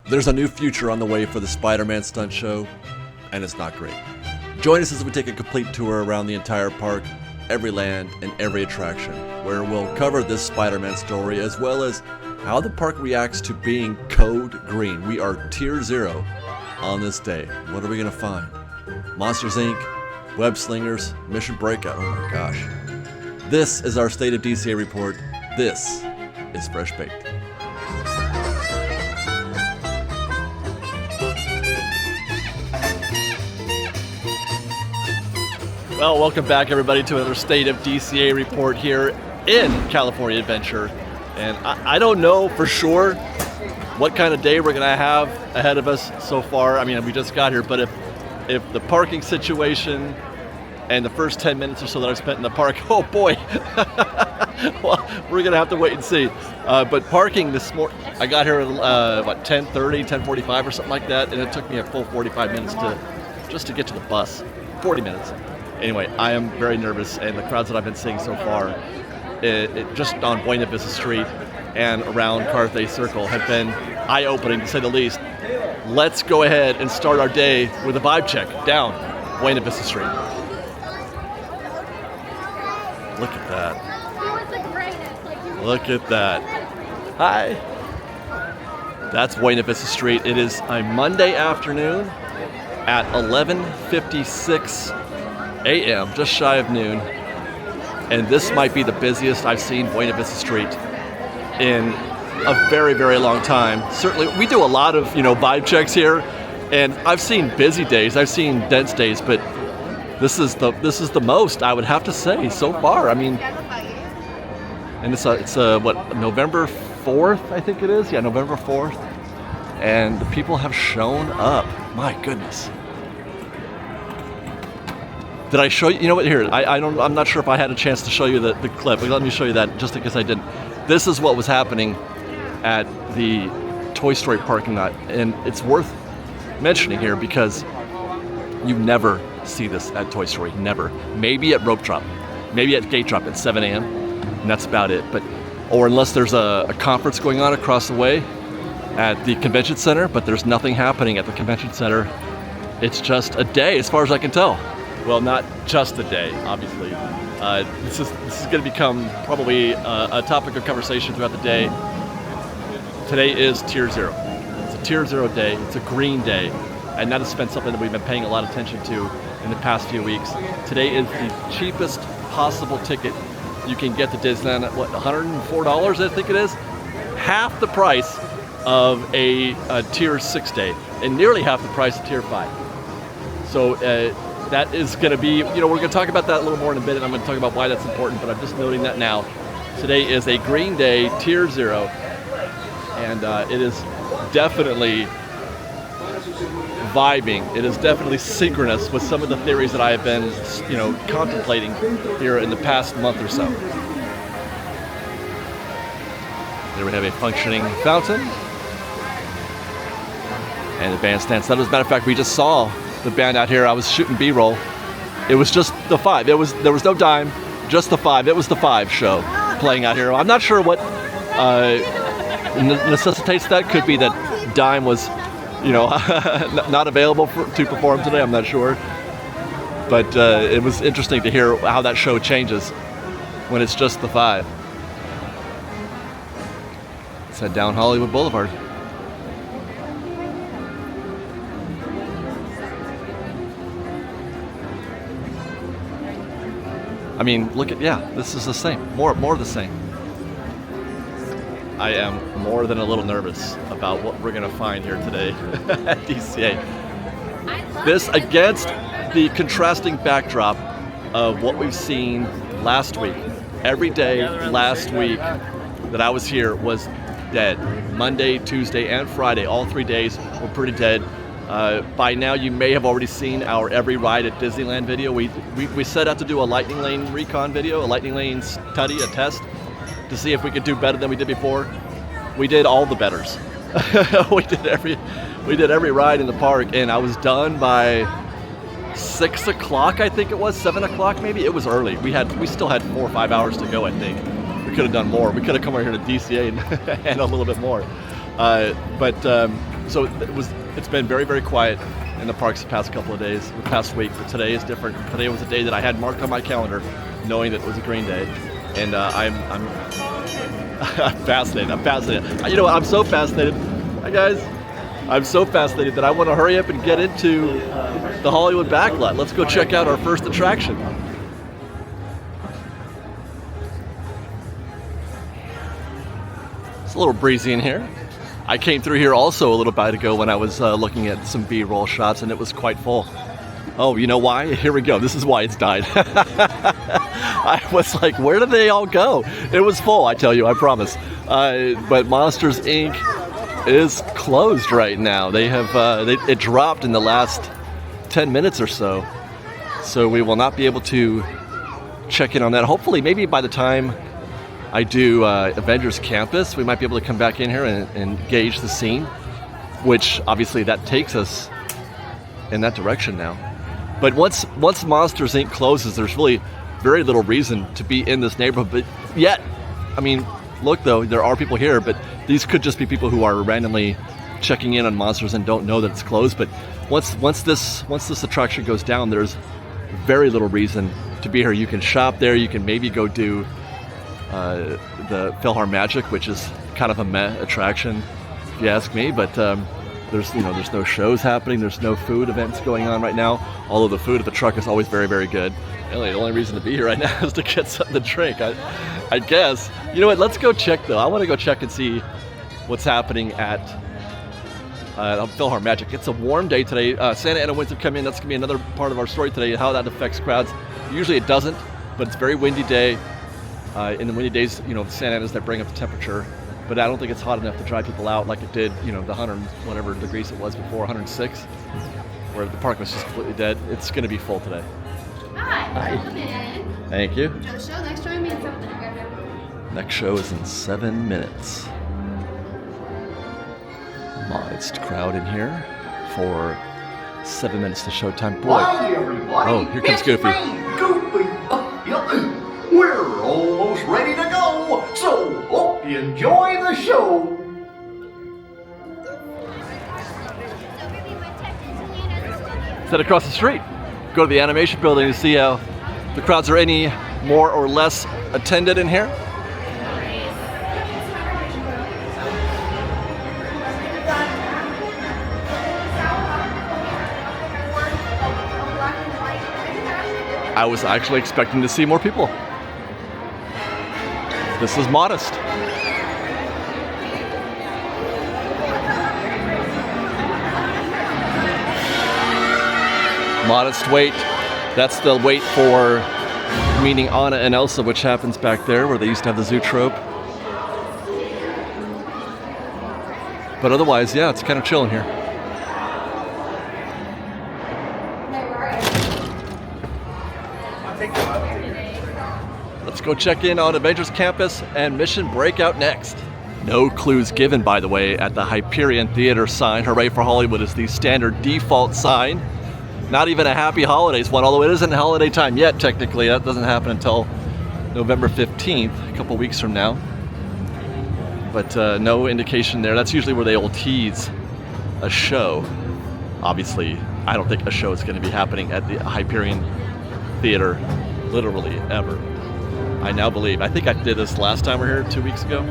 There's a new future on the way for the Spider-Man stunt show, and it's not great. Join us as we take a complete tour around the entire park, every land, and every attraction, where we'll cover this Spider-Man story as well as how the park reacts to being code green. We are Tier 0 on this day. What are we going to find? Monsters Inc., Web Slingers, Mission Breakout. Oh my gosh. This is our State of DCA report. This is FreshBaked. Well, welcome back everybody to another State of DCA report here in California Adventure. And I don't know for sure what kind of day we're going to have ahead of us so far. I mean, we just got here, but if the parking situation and the first 10 minutes or so that I've spent in the park, oh boy, well, we're going to have to wait and see. But parking this morning, I got here at 10:30, 10:45 or something like that, and it took me a full 45 minutes just to get to the bus. 40 minutes. Anyway, I am very nervous, and the crowds that I've been seeing so far, just on Buena Vista Street and around Carthay Circle, have been eye-opening to say the least. Let's go ahead and start our day with a vibe check down Buena Vista Street. Look at that. Look at that. Hi. That's Buena Vista Street. It is a Monday afternoon at 11:56 a.m., just shy of noon, and this might be the busiest I've seen Buena Vista Street in a very, very long time. Certainly, we do a lot of vibe checks here, and I've seen busy days, I've seen dense days, but this is the most I would have to say so far. I mean, and it's what, November 4th, I think it is. Yeah, November 4th, and the people have shown up. My goodness. Did I show you? You know what? Here, I'm not sure if I had a chance to show you the clip. Let me show you that just in case I didn't. This is what was happening at the Toy Story parking lot, and it's worth mentioning here because you never see this at Toy Story. Never. Maybe at Rope Drop, maybe at Gate Drop at 7 a.m. and that's about it. Or unless there's a conference going on across the way at the convention center, but there's nothing happening at the convention center. It's just a day, as far as I can tell. Well, not just a day, obviously. This is going to become probably a topic of conversation throughout the day. Today is Tier 0. It's a Tier 0 day. It's a green day. And that has been something that we've been paying a lot of attention to in the past few weeks. Today is the cheapest possible ticket you can get to Disneyland at, what, $104, I think it is? Half the price of a Tier 6 day, and nearly half the price of Tier 5. So, that is going to be, we're going to talk about that a little more in a bit, and I'm going to talk about why that's important, but I'm just noting that now. Today is a green day, Tier 0, and it is definitely vibing. It is definitely synchronous with some of the theories that I have been, contemplating here in the past month or so. There we have a functioning fountain and the bandstand set. As a matter of fact, we just saw the band out here. I was shooting B-roll. It was just the 5. There was no dime, just the 5. It was the 5 show playing out here. I'm not sure what necessitates that. Could be that dime was, not available to perform today. I'm not sure. But it was interesting to hear how that show changes when it's just the 5. Let's head down Hollywood Boulevard. I mean, look at, this is the same. More of the same. I am more than a little nervous about what we're going to find here today at DCA. This against the contrasting backdrop of what we've seen last week. Every day last week that I was here was dead. Monday, Tuesday, and Friday, all 3 days were pretty dead. By now, you may have already seen our Every Ride at Disneyland video. We set out to do a Lightning Lane recon video, a Lightning Lane study, a test, to see if we could do better than we did before. We did all the betters. we did every ride in the park, and I was done by 6 o'clock, I think it was, 7 o'clock maybe. It was early. We still had 4 or 5 hours to go, I think. We could have done more. We could have come over here to DCA and a little bit more. But So it's been very, very quiet in the parks the past couple of days, the past week, but today is different. Today was a day that I had marked on my calendar, knowing that it was a green day, and I'm fascinated. I'm fascinated. You know what? I'm so fascinated. Hi guys. I'm so fascinated that I want to hurry up and get into the Hollywood backlot. Let's go check out our first attraction. It's a little breezy in here. I came through here also a little bit ago when I was looking at some B-roll shots, and it was quite full. Oh, you know why? Here we go. This is why it's died. I was like, where did they all go? It was full, I tell you, I promise. But Monsters, Inc. is closed right now. They have it dropped in the last 10 minutes or so. So we will not be able to check in on that. Hopefully, maybe by the time I do Avengers Campus, we might be able to come back in here and gauge the scene, which obviously that takes us in that direction now. But once Monsters, Inc. closes, there's really very little reason to be in this neighborhood. But yet, I mean, look though, there are people here, but these could just be people who are randomly checking in on Monsters and don't know that it's closed. But once this attraction goes down, there's very little reason to be here. You can shop there. You can maybe go do the PhilharMagic, which is kind of a meh attraction, if you ask me. But there's no shows happening. There's no food events going on right now. Although the food at the truck is always very, very good. Really, the only reason to be here right now is to get something to drink. I guess. You know what? Let's go check though. I want to go check and see what's happening at PhilharMagic. It's a warm day today. Santa Ana winds have come in. That's gonna be another part of our story today. How that affects crowds. Usually it doesn't, but it's a very windy day. In the windy days, Santa Ana's that bring up the temperature, but I don't think it's hot enough to drive people out like it did, the 100 whatever degrees it was before, 106, where the park was just completely dead. It's going to be full today. Hi. Thank you. The show next show me in 7 minutes. Next show is in 7 minutes. Modest crowd in here for 7 minutes to showtime. Boy. Hi, everybody. Oh, here comes Goofy. Goofy. We're almost ready to go, so hope you enjoy the show. Set across the street. Go to the animation building to see how the crowds are any more or less attended in here. I was actually expecting to see more people. This is modest. Modest wait. That's the wait for meeting Anna and Elsa, which happens back there where they used to have the Zoetrope. But otherwise, yeah, it's kind of chill in here. Let's go check in on Avengers Campus and Mission Breakout next. No clues given, by the way, at the Hyperion Theater sign. Hooray for Hollywood is the standard default sign. Not even a Happy Holidays one, although it isn't holiday time yet, technically. That doesn't happen until November 15th, a couple weeks from now. But no indication there. That's usually where they will tease a show. Obviously, I don't think a show is going to be happening at the Hyperion Theater, literally, ever. I now believe. I think I did this last time we were here 2 weeks ago.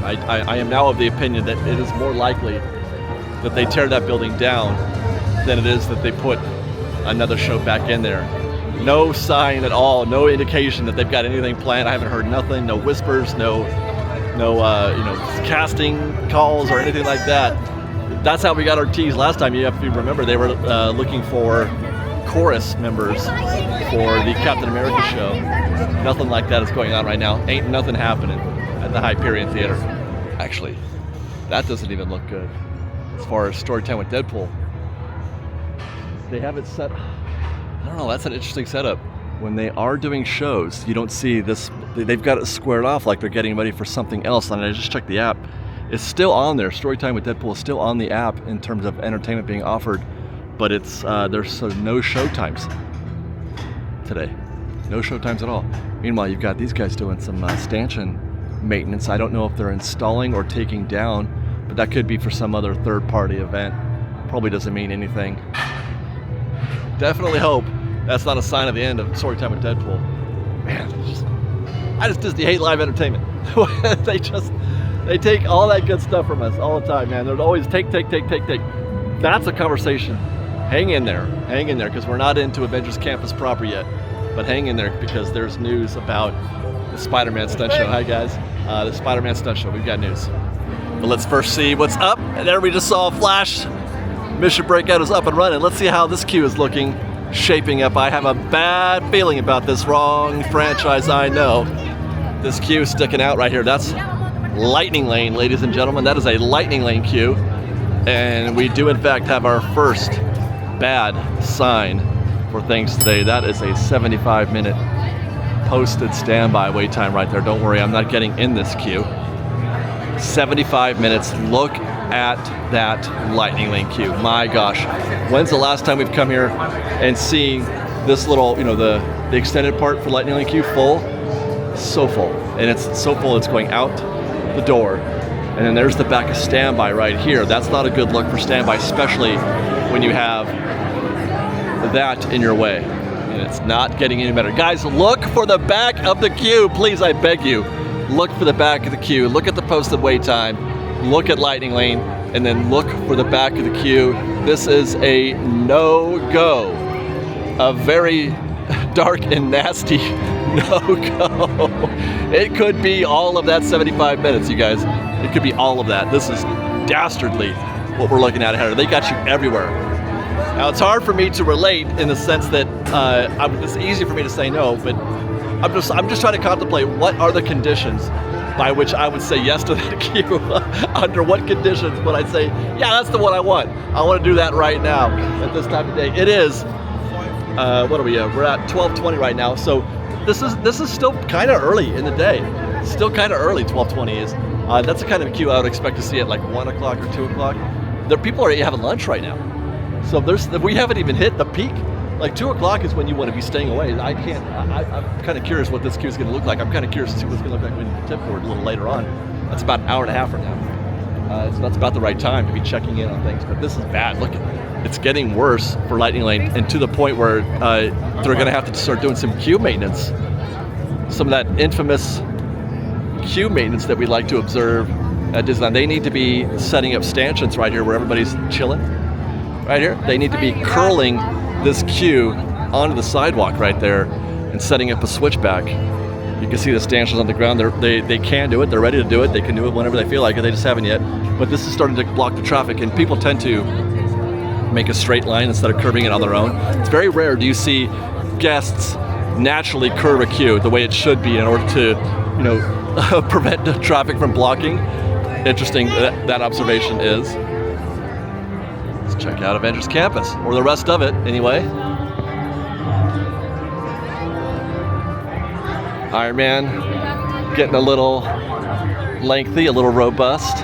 I am now of the opinion that it is more likely that they tear that building down than it is that they put another show back in there. No sign at all, no indication that they've got anything planned. I haven't heard nothing, no whispers, no casting calls or anything like that. That's how we got our tease last time. If you remember, they were looking for chorus members for the Captain America show. Nothing like that is going on right now. Ain't nothing happening at the Hyperion Theater. Actually, that doesn't even look good as far as story time with Deadpool. They have it set, I don't know, that's an interesting setup. When they are doing shows, you don't see this, they've got it squared off like they're getting ready for something else. And I just checked the app. It's still on there. Storytime with Deadpool is still on the app in terms of entertainment being offered, but it's there's no show times today. No show times at all. Meanwhile, you've got these guys doing some stanchion maintenance. I don't know if they're installing or taking down but that could be for some other third-party event. Probably doesn't mean anything. Definitely hope that's not a sign of the end of Storytime with Deadpool. Man, I just Disney hate live entertainment. they take all that good stuff from us all the time, man. They're always take. That's a conversation. Hang in there, because we're not into Avengers Campus proper yet. But hang in there, because there's news about the Spider-Man stunt show. Hi guys, the Spider-Man stunt show. We've got news. But let's first see what's up. And there we just saw a flash. Mission Breakout is up and running. Let's see how this queue is looking, shaping up. I have a bad feeling about this. Wrong franchise, I know. This queue is sticking out right here. That's Lightning Lane, ladies and gentlemen. That is a Lightning Lane queue. And we do in fact have our first bad sign for things today. That is a 75-minute posted standby wait time right there. Don't worry, I'm not getting in this queue. 75 minutes. Look at that Lightning Lane queue. My gosh, when's the last time we've come here and seen this little, the extended part for Lightning Lane queue full? So full, and it's so full it's going out the door. And then there's the back of standby right here. That's not a good look for standby, especially when you have that in your way. And it's not getting any better. Guys, look for the back of the queue. Please, I beg you. Look for the back of the queue. Look at the posted wait time. Look at Lightning Lane. And then look for the back of the queue. This is a no-go. A very dark and nasty no-go. It could be all of that 75 minutes, you guys. It could be all of that. This is dastardly what we're looking at here. They got you everywhere. Now, it's hard for me to relate in the sense that it's easy for me to say no, but I'm just trying to contemplate what are the conditions by which I would say yes to that queue. Under what conditions would I say, yeah, that's the one I want. I want to do that right now at this time of day. It is, what are we at? We're at 12:20 right now, so this is still kind of early in the day. Still kind of early, 12:20 is. That's the kind of queue I would expect to see at like 1 o'clock or 2 o'clock. There, people are having lunch right now. So we haven't even hit the peak. Like 2 o'clock is when you want to be staying away. I'm kind of curious what this queue is going to look like. I'm kind of curious to see what it's going to look like when you tip forward a little later on. That's about an hour and a half from now. So that's about the right time to be checking in on things. But this is bad. Look, it's getting worse for Lightning Lane, and to the point where they're going to have to start doing some queue maintenance. Some of that infamous queue maintenance that we like to observe at Disneyland. They need to be setting up stanchions right here where everybody's chilling. Right here, they need to be curling this queue onto the sidewalk right there and setting up a switchback. You can see the stanchions on the ground. They can do it. They're ready to do it. They can do it whenever they feel like it. They just haven't yet. But this is starting to block the traffic, and people tend to make a straight line instead of curving it on their own. It's very rare do you see guests naturally curve a queue the way it should be in order to, prevent the traffic from blocking. Interesting that observation is. Let's check out Avengers Campus, or the rest of it anyway. Iron Man getting a little lengthy, a little robust.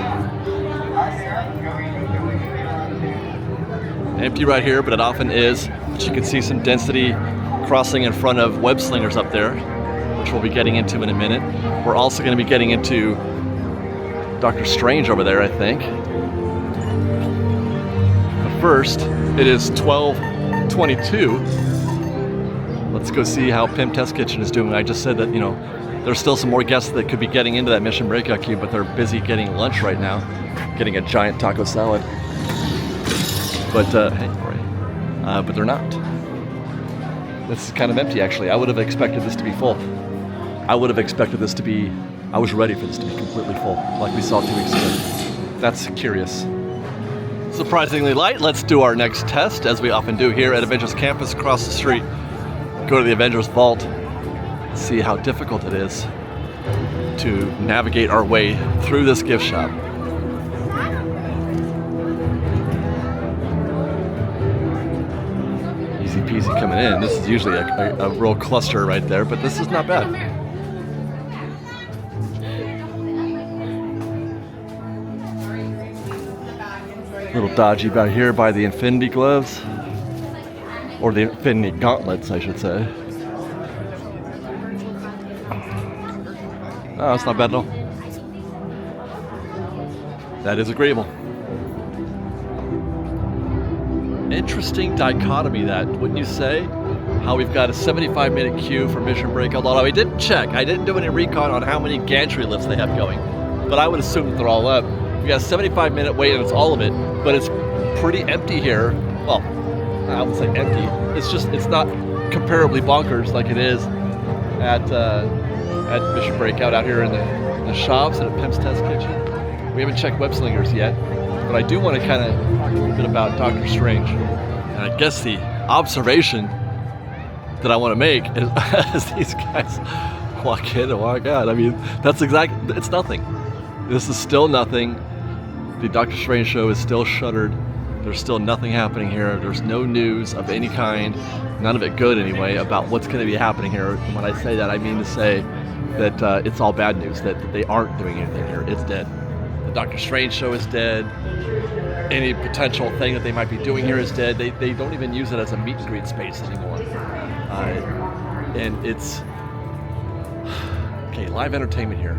Empty right here, but it often is. But you can see some density crossing in front of web slingers up there, which we'll be getting into in a minute. We're also going to be getting into Doctor Strange over there, I think. But first, it is 12:22. Let's go see how Pym Test Kitchen is doing. I just said that, there's still some more guests that could be getting into that Mission Breakout queue, but they're busy getting lunch right now, getting a giant taco salad. But, but they're not. This is kind of empty, actually. I would have expected this to be full. I was ready for this to be completely full, like we saw 2 weeks ago. That's curious. Surprisingly light. Let's do our next test, as we often do here at Avengers Campus across the street. Go to the Avengers Vault, see how difficult it is to navigate our way through this gift shop. Easy peasy coming in. This is usually a real cluster right there, but this is not bad. A little dodgy about here by the Infinity Gloves, or the Infinity Gauntlets, I should say. Oh, it's not bad at all. That is agreeable. Interesting dichotomy, that, wouldn't you say? How we've got a 75-minute queue for Mission Breakout, although I didn't check. I didn't do any recon on how many gantry lifts they have going, but I would assume that they're all up. We got a 75-minute wait, and it's all of it, but it's pretty empty here. Well, I would say empty. It's not comparably bonkers like it is at Mission Breakout out here in the shops and at Pym's Test Kitchen. We haven't checked Web Slingers yet, but I do want to kind of a bit about Doctor Strange. And I guess the observation that I want to make is as these guys walk in and walk out, I mean, it's nothing. This is still nothing. The Doctor Strange show is still shuttered. There's still nothing happening here. There's no news of any kind, none of it good anyway, about what's going to be happening here. And when I say that, I mean to say that it's all bad news, that they aren't doing anything here. It's dead. The Doctor Strange show is dead. Any potential thing that they might be doing here is dead. They don't even use it as a meet and greet space anymore. And it's okay. Live entertainment here,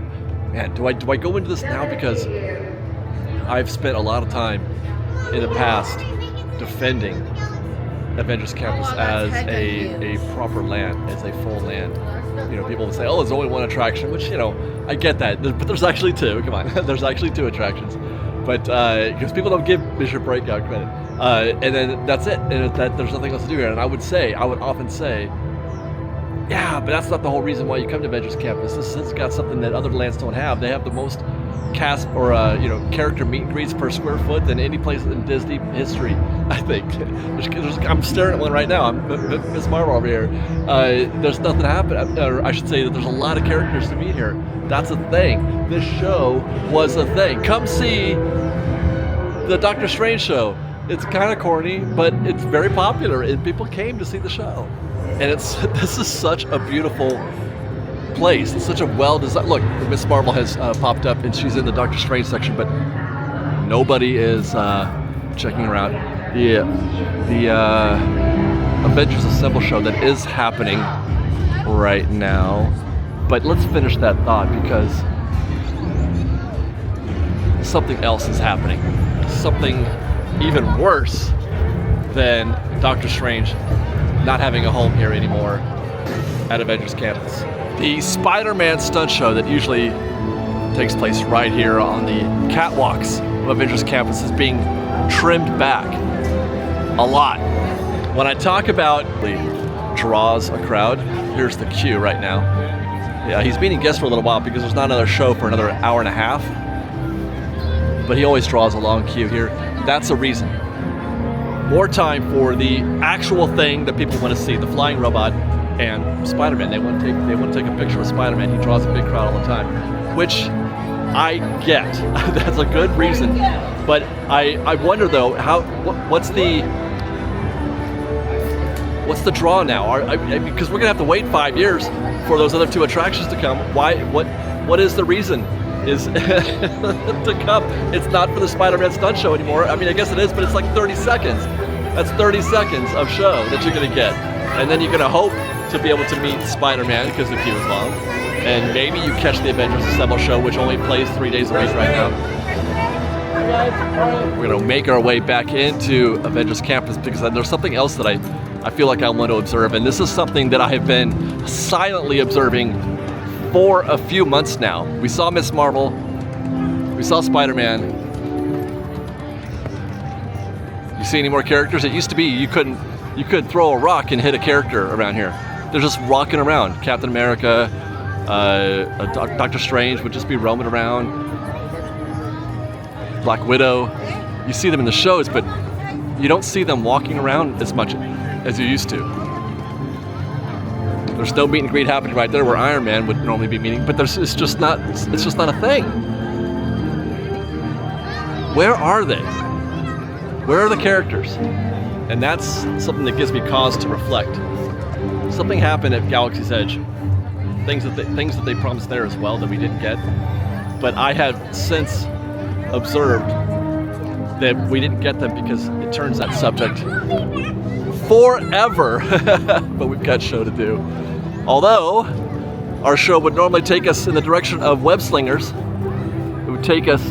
man. Do I go into this now because I've spent a lot of time in the past defending Avengers Campus as a proper land, as a full land. You know, people will say, "Oh, there's only one attraction," which, you know, I get that, but there's actually two. Come on, there's actually two attractions, but because people don't give Mission Breakout credit, and then that's it, and that there's nothing else to do here. And I would often say, yeah, but that's not the whole reason why you come to Avengers Campus. This has got something that other lands don't have. They have the most cast or character meet and greets per square foot than any place in Disney history, I think. I'm staring at one right now. I'm Miss Marvel over here. There's nothing happening, or I should say that there's a lot of characters to meet here. That's a thing. This show was a thing. Come see the Doctor Strange show. It's kind of corny, but it's very popular, and people came to see the show. And this is such a beautiful place. It's such a well-designed. Look, Miss Marvel has popped up, and she's in the Doctor Strange section, but nobody is checking her out. The Avengers Assemble show that is happening right now. But let's finish that thought, because something else is happening. Something even worse than Doctor Strange not having a home here anymore at Avengers Campus. The Spider-Man stunt show that usually takes place right here on the catwalks of Avengers Campus is being trimmed back a lot. When I talk about draws a crowd, here's the queue right now. Yeah, he's being a guest for a little while because there's not another show for another hour and a half. But he always draws a long queue here. That's a reason. More time for the actual thing that people want to see, the flying robot and Spider-Man. They want to take a picture of Spider-Man. He draws a big crowd all the time, which I get. That's a good reason. But I wonder though, what's the draw now? Because we're gonna have to wait 5 years for those other two attractions to come. Why? What is the reason? Is to come? It's not for the Spider-Man stunt show anymore. I mean, I guess it is, but it's like 30 seconds. That's 30 seconds of show that you're gonna get, and then you're gonna hope to be able to meet Spider-Man because the queue is long, and maybe you catch the Avengers Assemble show, which only plays 3 days a week right now. We're gonna make our way back into Avengers Campus because there's something else that I feel like I want to observe, and this is something that I have been silently observing for a few months now. We saw Miss Marvel, we saw Spider-Man. You see any more characters? It used to be you couldn't throw a rock and hit a character around here. They're just rocking around. Captain America, Doctor Strange would just be roaming around. Black Widow. You see them in the shows, but you don't see them walking around as much as you used to. There's no meet and greet happening right there where Iron Man would normally be meeting, but it's just not a thing. Where are they? Where are the characters? And that's something that gives me cause to reflect. Something happened at Galaxy's Edge. Things that they promised there as well that we didn't get. But I have since observed that we didn't get them because it turns that subject forever. But we've got show to do. Although our show would normally take us in the direction of web slingers, it would take us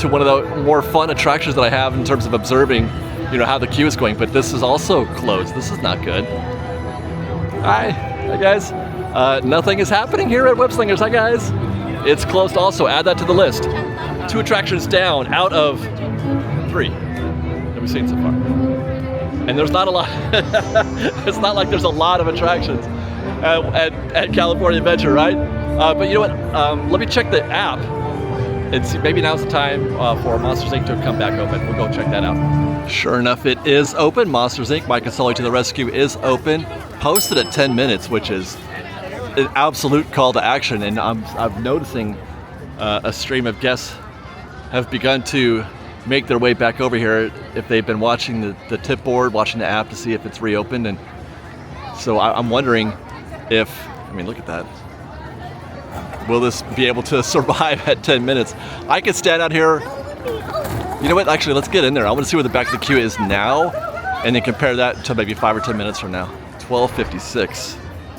to one of the more fun attractions that I have in terms of observing, you know, how the queue is going. But this is also closed. This is not good. Hi guys. Nothing is happening here at Web Slingers. Hi guys. It's closed also. Add that to the list. 2 attractions down out of 3 that we've seen so far. And there's not a lot. It's not like there's a lot of attractions at California Adventure, right? But you know what? Let me check the app and see. Maybe now's the time for Monsters Inc. to come back open. We'll go check that out. Sure enough, it is open. Monsters Inc. Mike and Sully to the rescue is open. Posted at 10 minutes, which is an absolute call to action. And I'm noticing a stream of guests have begun to make their way back over here if they've been watching the tip board, watching the app to see if it's reopened. And so I'm wondering if, I mean, look at that. Will this be able to survive at 10 minutes? I could stand out here. You know what? Actually, let's get in there. I want to see where the back of the queue is now and then compare that to maybe 5 or 10 minutes from now. 12:56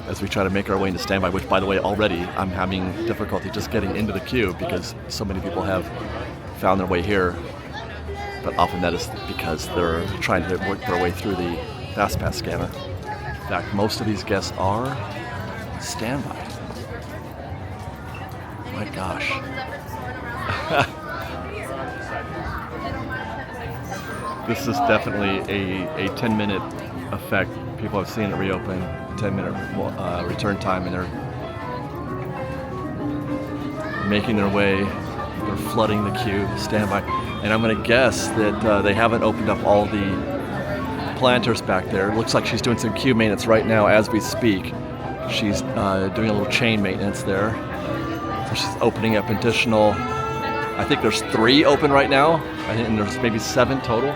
as we try to make our way into standby, which, by the way, already I'm having difficulty just getting into the queue because so many people have found their way here. But often that is because they're trying to work their way through the FastPass scanner. In fact, most of these guests are standby. My gosh. This is definitely a 10-minute effect. People have seen it reopen, 10-minute return time, and they're making their way. They're flooding the queue, standby. And I'm going to guess that they haven't opened up all the planters back there. It looks like she's doing some queue maintenance right now as we speak. She's doing a little chain maintenance there. So she's opening up additional, I think there's 3 open right now. I think there's maybe 7 total.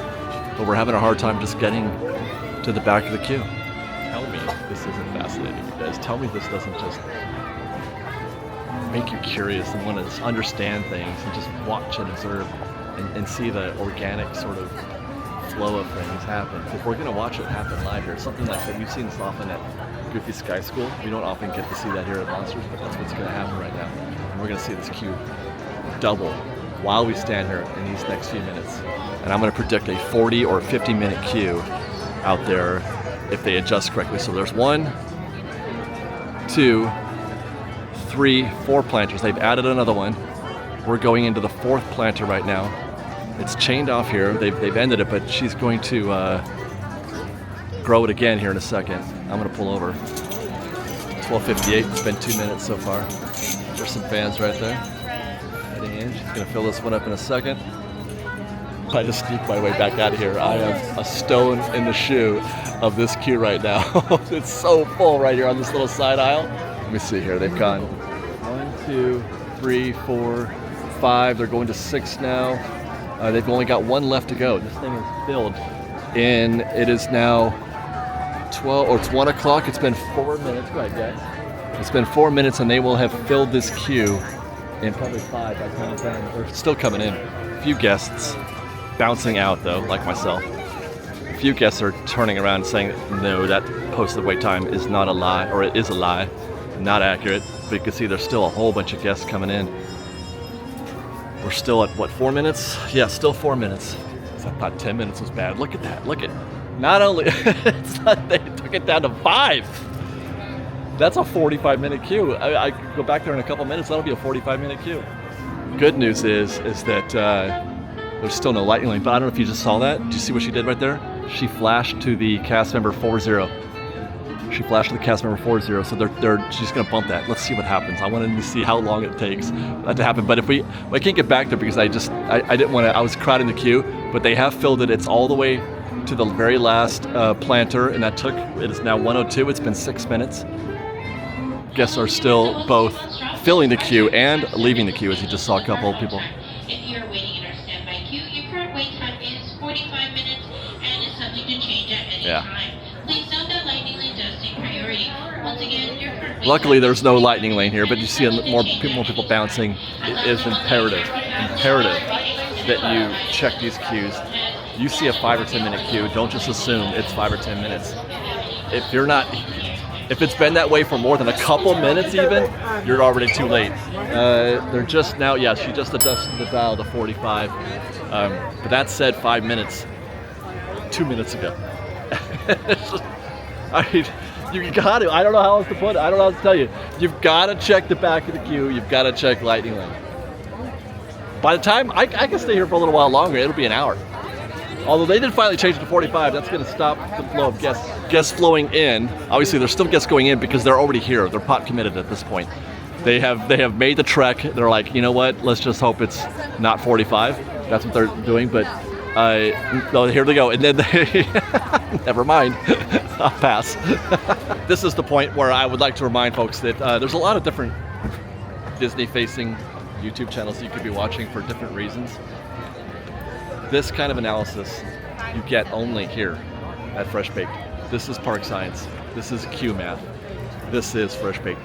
But we're having a hard time just getting to the back of the queue. Tell me this isn't fascinating, you guys. Tell me this doesn't just make you curious and want to understand things and just watch and observe and see the organic sort of flow of things happen. If we're going to watch it happen live here, something like that, we've seen this often at Goofy Sky School. We don't often get to see that here at Monsters, but that's what's going to happen right now. And we're going to see this queue double while we stand here in these next few minutes. And I'm going to predict a 40 or 50 minute queue out there if they adjust correctly. So there's 1, 2, 3, 4 planters. They've added another one. We're going into the 4th planter right now. It's chained off here. They've ended it, but she's going to grow it again here in a second. I'm going to pull over. 12:58. It's been 2 minutes so far. There's some fans right there. Heading in. She's going to fill this one up in a second. I just sneak my way back out of here. I am a stone in the shoe of this queue right now. It's so full right here on this little side aisle. Let me see here. They've gone 1, 2, 3, 4, 5. They're going to 6 now. They've only got 1 left to go. This thing is filled. And it is now 12, or it's 1 o'clock. It's been 4 minutes. Go ahead, guys. It's been 4 minutes, and they will have filled this queue in probably 5 by the time they're still coming in. A few guests bouncing out, though, like myself. A few guests are turning around and saying, no, that posted wait time is not a lie, or it is a lie, not accurate. But you can see there's still a whole bunch of guests coming in. We're still at, what, 4 minutes? Yeah, still 4 minutes. I thought 10 minutes was bad. Look at that. Look at, not only, it's not, they took it down to 5. That's a 45-minute queue. I could go back there in a couple minutes. That'll be a 45-minute queue. Good news is that there's still no lightning lane, but I don't know if you just saw that. Did you see what she did right there? She flashed to the cast member 40. She flashed to the cast member 40, so she's gonna bump that. Let's see what happens. I wanted to see how long it takes that to happen. But if I can't get back there because I didn't want to. I was crowding the queue, but they have filled it. It's all the way to the very last planter, and it is now 1:02. It's been 6 minutes. Guests are still both filling the queue and leaving the queue, as you just saw a couple of people. If you're waiting in our standby queue, your current wait time is 45 minutes and is subject to change at any time. Please note that lightning lane does take priority. Once again, your current wait Luckily, there's no lightning lane here, but you see more people bouncing. It is imperative that you check these queues. You see a 5 or 10 minute queue, don't just assume it's 5 or 10 minutes. If you're not If it's been that way for more than a couple minutes even, you're already too late. They're just now, yeah, she just adjusted the dial to 45. But that said 5 minutes, 2 minutes ago. I mean, you got to, I don't know how else to put it, I don't know how else to tell you. You've got to check the back of the queue, you've got to check Lightning Lane. By the time, I can stay here for a little while longer, it'll be an hour. Although they did finally change it to 45, that's going to stop the flow of guests flowing in. Obviously, there's still guests going in because they're already here. They're pot committed at this point. They have made the trek. They're like, you know what? Let's just hope it's not 45. That's what they're doing. But no, here they go. And then they, never mind. I'll pass. This is the point where I would like to remind folks that there's a lot of different Disney-facing YouTube channels you could be watching for different reasons. This kind of analysis you get only here at FreshBaked. This is Park Science. This is Q Math. This is FreshBaked.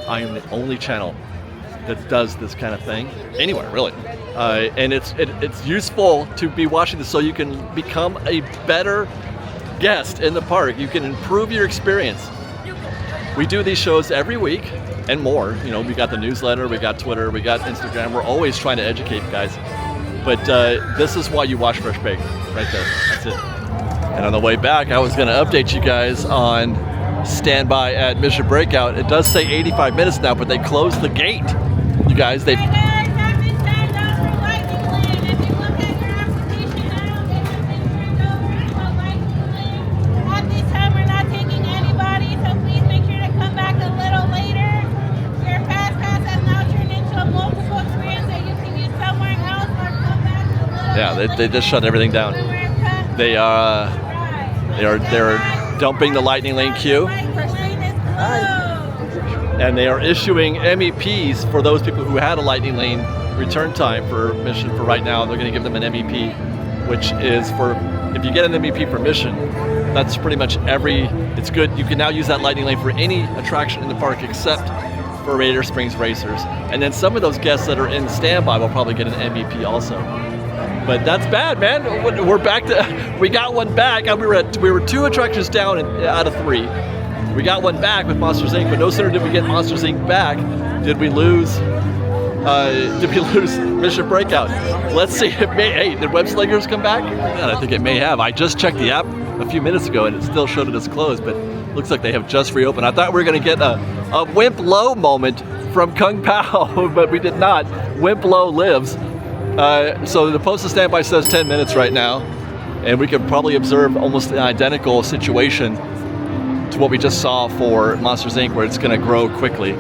I am the only channel that does this kind of thing anywhere, really. And it's useful to be watching this so you can become a better guest in the park. You can improve your experience. We do these shows every week and more. You know, we got the newsletter, we got Twitter, we got Instagram. We're always trying to educate you guys. But this is why you watch FreshBaked, right there. That's it. And on the way back, I was going to update you guys on standby at Mission Breakout. It does say 85 minutes now, but they closed the gate. You guys, they. Yeah, they just shut everything down. They're dumping the Lightning Lane queue, and they are issuing MEPs for those people who had a Lightning Lane return time for Mission. For right now, they're going to give them an MEP, which is for, if you get an MEP for Mission, that's pretty much it's good. You can now use that Lightning Lane for any attraction in the park except for Radiator Springs Racers. And then some of those guests that are in standby will probably get an MEP also. But that's bad, man. We're back to, we got one back. We were 2 attractions down out of 3. We got one back with Monsters Inc. But no sooner did we get Monsters Inc. back, did we lose Mission Breakout. Let's see if did Web Slingers come back? Yeah, I think it may have. I just checked the app a few minutes ago and it still showed it as closed, but looks like they have just reopened. I thought we were gonna get a Wimp Low moment from Kung Pao, but we did not. Wimp Low lives. So the posted standby says 10 minutes right now, and we could probably observe almost an identical situation to what we just saw for Monsters Inc., where it's going to grow quickly.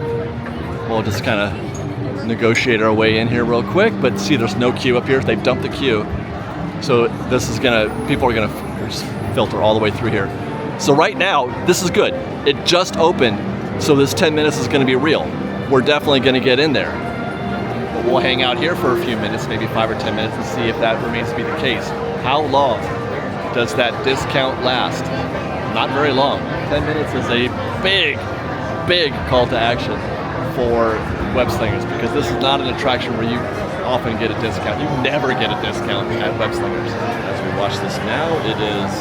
We'll just kind of negotiate our way in here real quick, but see, there's no queue up here. They've dumped the queue, so this is people are going to filter all the way through here. So right now, this is good. It just opened, so this 10 minutes is going to be real. We're definitely going to get in there. We'll hang out here for a few minutes, maybe 5 or 10 minutes, and see if that remains to be the case. How long does that discount last? Not very long. 10 minutes is a big, big call to action for Web Slingers, because this is not an attraction where you often get a discount. You never get a discount at Web Slingers. As we watch this now, it is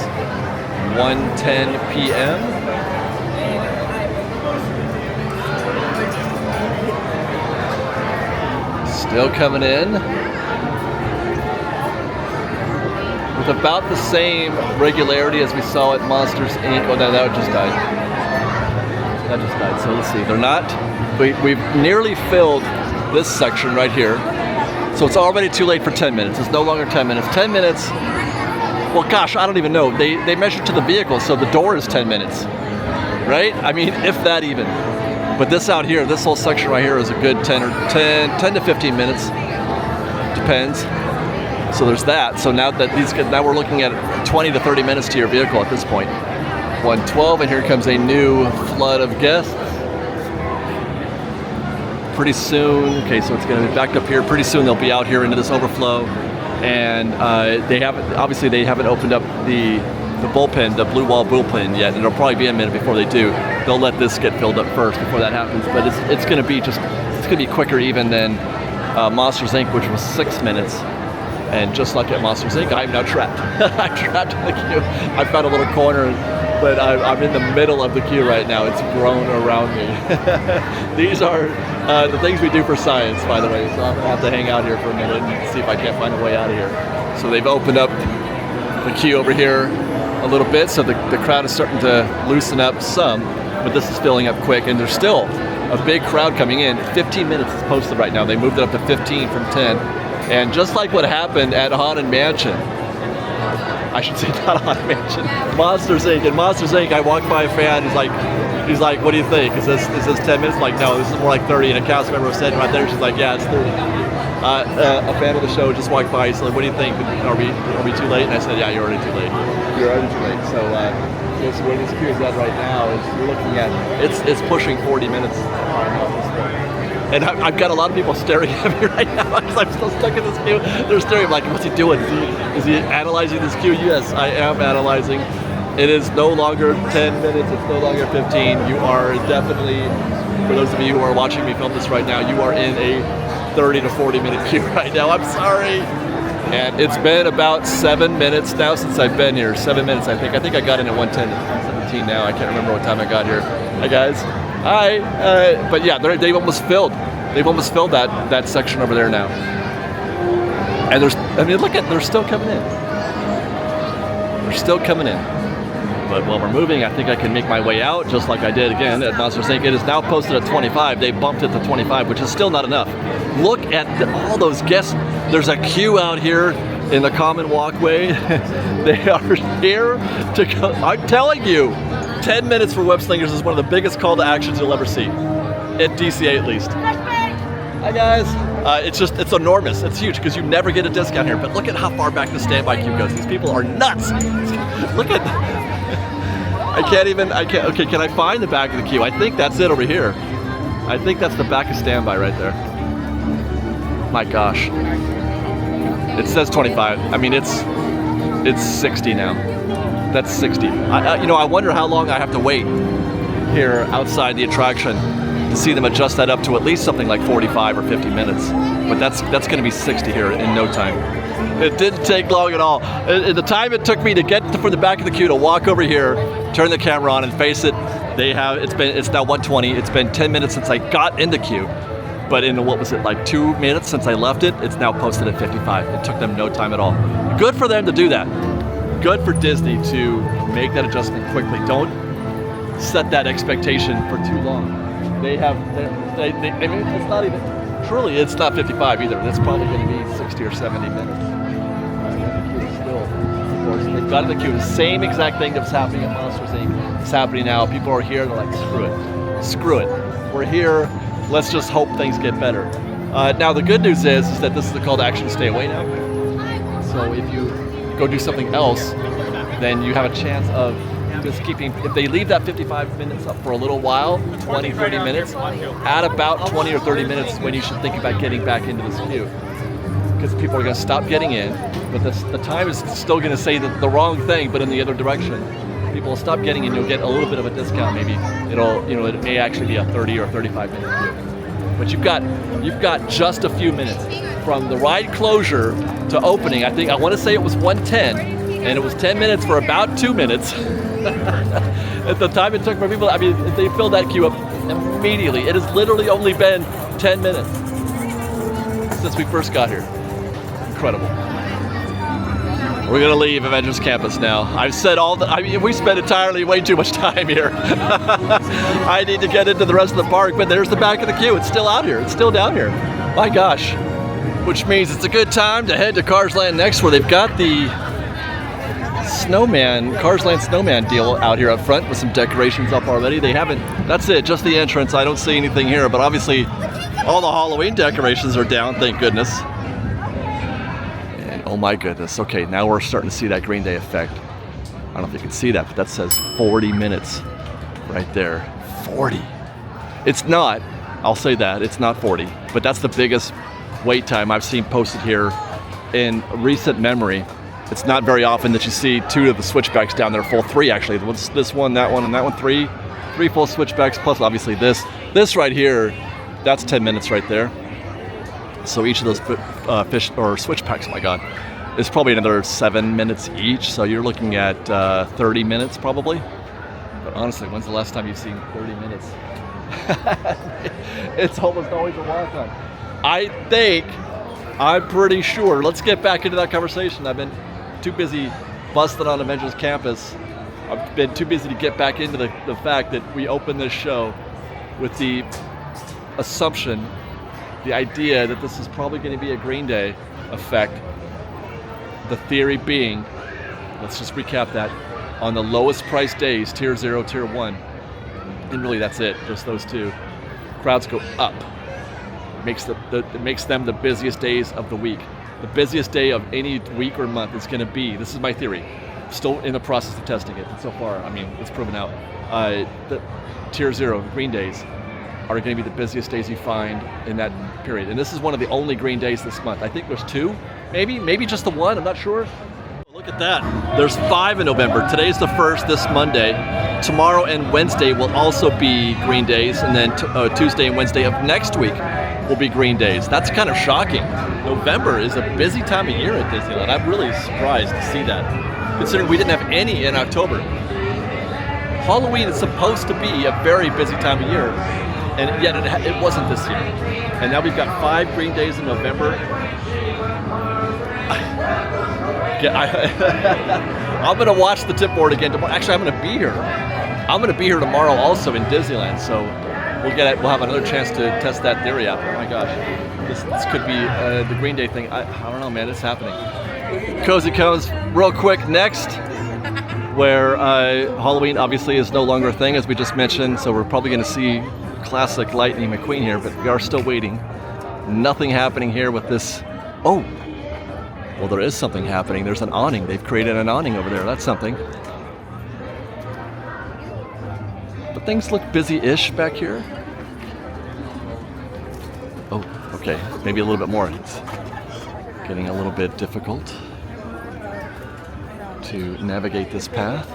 1:10 p.m. Still coming in with about the same regularity as we saw at Monsters Inc. Oh, no, that just died. That just died. So let's see. They're not. We've nearly filled this section right here. So it's already too late for 10 minutes. It's no longer 10 minutes. 10 minutes. Well, gosh, I don't even know. They measure to the vehicle, so the door is 10 minutes, right? I mean, if that even. But this out here, this whole section right here is a good 10 to 15 minutes, depends. So there's that. So now we're looking at 20 to 30 minutes to your vehicle at this point. 1:12, and here comes a new flood of guests. Pretty soon, okay, so it's going to be backed up here. Pretty soon they'll be out here into this overflow, and they haven't opened up the bullpen, the blue wall bullpen yet, and it'll probably be a minute before they do. They'll let this get filled up first before that happens, but it's going to be quicker even than Monsters Inc., which was 6 minutes. And just like at Monsters Inc., I'm now trapped. I'm trapped in the queue. I found a little corner but I'm in the middle of the queue right now. It's grown around me. These are the things we do for science, by the way, so I'm gonna have to hang out here for a minute and see if I can't find a way out of here. So they've opened up the queue over here a little bit, so the crowd is starting to loosen up some, but this is filling up quick, and there's still a big crowd coming in. 15 minutes is posted right now. They moved it up to 15 from 10. And just like what happened at Haunted Mansion, I should say not Haunted Mansion, Monsters Inc. In Monsters Inc., I walked by a fan, he's like, what do you think? Is this 10 minutes? I'm like, no, this is more like 30. And a cast member was sitting right there, she's like, yeah, it's 30. A fan of the show just walked by, he's like, what do you think? Are we too late? And I said, yeah, you're already too late. You're already too late. So where this queue is at right now is you're looking at, it's pushing 40 minutes. And I've got a lot of people staring at me right now because I'm still stuck in this queue. They're staring, I'm like, what's he doing? Is he analyzing this queue? Yes, I am analyzing. It is no longer 10 minutes, it's no longer 15. You are definitely, for those of you who are watching me film this right now, you are in a 30 to 40 minute queue right now. I'm sorry. And it's been about 7 minutes now since I've been here. 7 minutes, I think. I think I got in at 1:10, 17 now. I can't remember what time I got here. Hi, guys. Hi. But yeah, they've almost filled. They've almost filled that section over there now. And they're still coming in. They're still coming in. But while we're moving, I think I can make my way out, just like I did again at Monsters Inc. It is now posted at 25. They bumped it to 25, which is still not enough. Look at all those guests. There's a queue out here in the common walkway. They are here to go. I'm telling you, 10 minutes for Web Slingers is one of the biggest call to actions you'll ever see. At DCA at least. Hi guys. It's enormous. It's huge because you never get a discount here. But look at how far back the standby queue goes. These people are nuts. Look at. Okay, can I find the back of the queue? I think that's it over here. I think that's the back of standby right there. My gosh. It says 25. I mean, it's 60 now. That's 60. I wonder how long I have to wait here outside the attraction to see them adjust that up to at least something like 45 or 50 minutes. But that's going to be 60 here in no time. It didn't take long at all. The time it took me to get from the back of the queue to walk over here, turn the camera on, and face it, it's now 1:20. It's been 10 minutes since I got in the queue, but in what was it, like 2 minutes since I left it, it's now posted at 55. It took them no time at all. Good for them to do that. Good for Disney to make that adjustment quickly. Don't set that expectation for too long. I mean, it's not even. Truly, it's not 55 either. It's probably going to be 60 or 70 minutes. They've got in the queue. The same exact thing that was happening at Monsters Inc. is happening now. People are here. They're like, screw it. We're here. Let's just hope things get better. Now the good news is that this is the call to action. Stay away now. So if you go do something else, then you have a chance of just keeping. If they leave that 55 minutes up for a little while, 20, 30 minutes, at about 20 or 30 minutes is when you should think about getting back into this queue. Because people are going to stop getting in, but the time is still going to say the wrong thing, but in the other direction. People will stop getting in. You'll get a little bit of a discount. Maybe it may actually be a 30 or 35 minute queue. But you've got just a few minutes from the ride closure to opening. I want to say it was 1:10, and it was 10 minutes for about 2 minutes. At the time it took for people, I mean, they filled that queue up immediately. It has literally only been 10 minutes since we first got here. Incredible. We're gonna leave Avengers Campus now. I've said we spent entirely way too much time here. I need to get into the rest of the park, but there's the back of the queue. It's still out here. It's still down here. My gosh. Which means it's a good time to head to Cars Land next, where they've got the Cars Land Snowman deal out here up front with some decorations up already. That's it, just the entrance. I don't see anything here, but obviously all the Halloween decorations are down, thank goodness. And oh my goodness, okay, now we're starting to see that Green Day effect. I don't know if you can see that, but that says 40 minutes right there. 40. It's not, I'll say that, it's not 40, but that's the biggest wait time I've seen posted here in recent memory. It's not very often that you see two of the switchbacks down there full, three actually. This one, that one, and that one, three full switchbacks, plus obviously this right here, that's 10 minutes right there. So each of those switchbacks, my God, is probably another 7 minutes each. So you're looking at 30 minutes probably Honestly, when's the last time you've seen 30 minutes? It's almost always a walk-on. I'm pretty sure. Let's get back into that conversation. I've been too busy busting on Avengers Campus. I've been too busy to get back into the fact that we opened this show with the assumption, the idea that this is probably going to be a Green Day effect. The theory being, let's just recap that, on the lowest price days, tier 0, tier 1, and really that's it, just those two, crowds go up. It makes them the busiest days of the week. The busiest day of any week or month is going to be, this is my theory, still in the process of testing it, but so far, I mean, it's proven out. The tier 0, Green Days, are going to be the busiest days you find in that period. And this is one of the only Green Days this month. I think there's 2, maybe just the 1, I'm not sure. Look at that. There's 5 in November. Today's the 1st, this Monday. Tomorrow and Wednesday will also be Green Days, and then Tuesday and Wednesday of next week will be Green Days. That's kind of shocking. November is a busy time of year at Disneyland. I'm really surprised to see that, considering we didn't have any in October. Halloween is supposed to be a very busy time of year, and yet it wasn't this year. And now we've got 5 Green Days in November. I'm going to watch the tip board again tomorrow. Actually, I'm going to be here. I'm going to be here tomorrow also in Disneyland, so we'll have another chance to test that theory out. Oh my gosh, this could be the Green Day thing. I don't know, man. It's happening. Cozy Cones, real quick. Next, where Halloween obviously is no longer a thing, as we just mentioned, so we're probably going to see classic Lightning McQueen here, but we are still waiting. Nothing happening here with this. Oh. Well, there is something happening. There's an awning. They've created an awning over there. That's something. But things look busy-ish back here. Oh, okay. Maybe a little bit more. It's getting a little bit difficult to navigate this path.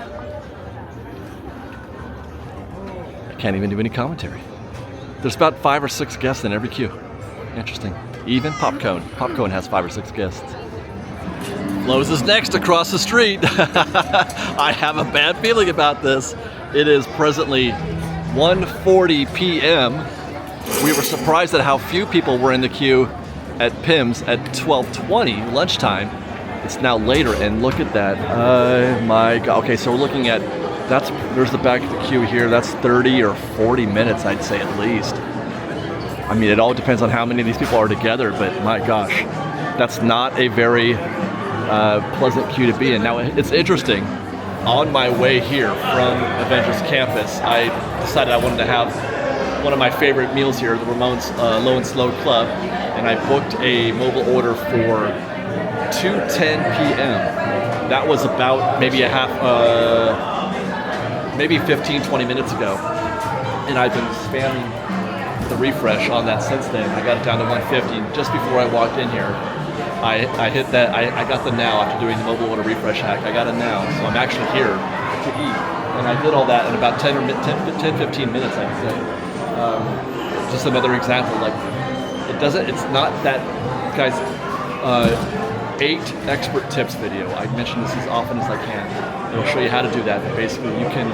I can't even do any commentary. There's about 5 or 6 guests in every queue. Interesting. Even Popcorn. Popcorn has 5 or 6 guests. Lowe's is next across the street. I have a bad feeling about this. It is presently 1:40 p.m. We were surprised at how few people were in the queue at Pym's at 12:20 lunchtime. It's now later, and look at that. My God. Okay, so we're looking at, there's the back of the queue here. That's 30 or 40 minutes, I'd say at least. I mean, it all depends on how many of these people are together, but my gosh, that's not a very pleasant queue to be in. Now, it's interesting. On my way here from Avengers Campus, I decided I wanted to have one of my favorite meals here, the Ramon's Low and Slow Club, and I booked a mobile order for 2:10 p.m. That was about maybe maybe 15-20 minutes ago, and I've been spamming the refresh on that since then. I got it down to 150 just before I walked in here. I hit that. I got the now after doing the mobile order refresh hack. I got a now, so I'm actually here to eat, and I did all that in about 10-15 minutes, I'd say. Just another example. Like it's not that, guys. 8 expert tips video. I mention this as often as I can. It'll show you how to do that. But basically, you can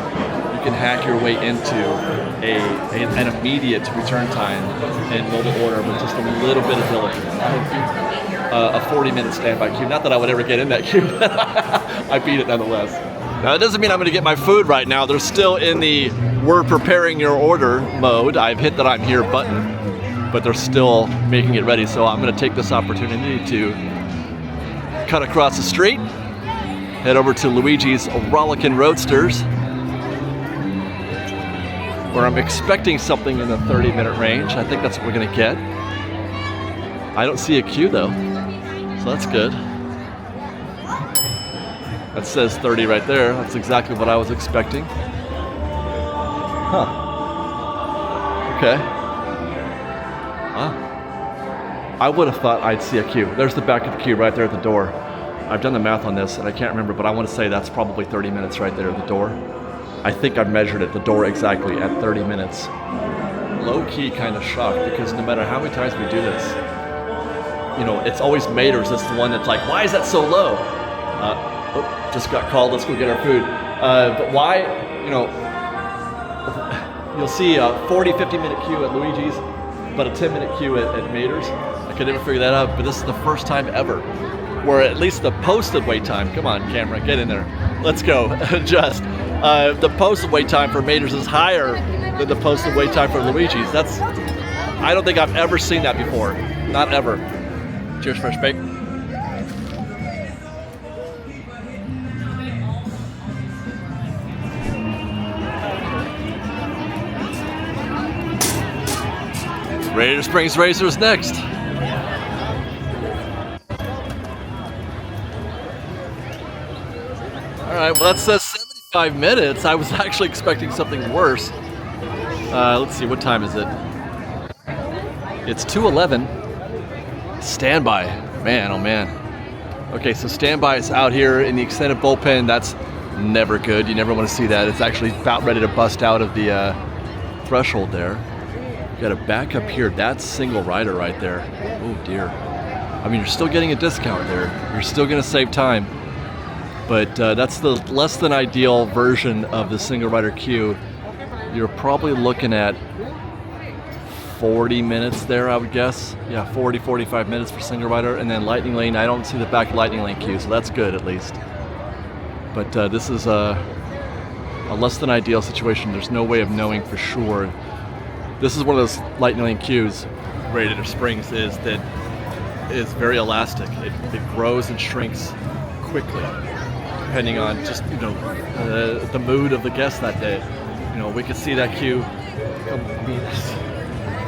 hack your way into an immediate return time in mobile order with just a little bit of diligence. A 40-minute standby queue. Not that I would ever get in that queue, but I beat it nonetheless. Now, it doesn't mean I'm going to get my food right now. They're still in the "we're preparing your order" mode. I've hit that "I'm here" button, but they're still making it ready. So I'm going to take this opportunity to cut across the street, head over to Luigi's Rollickin' Roadsters, where I'm expecting something in the 30-minute range. I think that's what we're going to get. I don't see a queue though, so that's good. That says 30 right there. That's exactly what I was expecting. Huh. Okay. I would have thought I'd see a queue. There's the back of the queue right there at the door. I've done the math on this and I can't remember, but I want to say that's probably 30 minutes right there at the door. I think I've measured it, the door exactly at 30 minutes. Low-key kind of shocked, because no matter how many times we do this, it's always Mater's that's the one that's like, why is that so low? Just got called, let's go get our food. But why, you'll see a 40-50 minute queue at Luigi's, but a 10-minute queue at Mater's. I could never figure that out, but this is the first time ever where at least the posted wait time, come on camera, get in there, let's go, adjust. The posted wait time for Mater's is higher than the posted wait time for Luigi's. I don't think I've ever seen that before, not ever. Cheers, FreshBaked. Radiator Springs Racers next. All right, well that says 75 minutes. I was actually expecting something worse. Let's see, what time is it? It's 2:11. Standby, man, oh man. Okay, so standby is out here in the extended bullpen. That's never good. You never want to see that. It's actually about ready to bust out of the threshold there. Got to back up here. That's single rider right there. Oh dear. I mean, you're still getting a discount there. You're still going to save time. But that's the less than ideal version of the single rider queue. You're probably looking at 40 minutes there, I would guess. Yeah, 40, 45 minutes for single rider. And then lightning lane, I don't see the back lightning lane queue, so that's good at least. But this is a less than ideal situation. There's no way of knowing for sure. This is one of those lightning lane queues, Radiator Springs, is very elastic. It grows and shrinks quickly, depending on just the mood of the guest that day. We could see that queue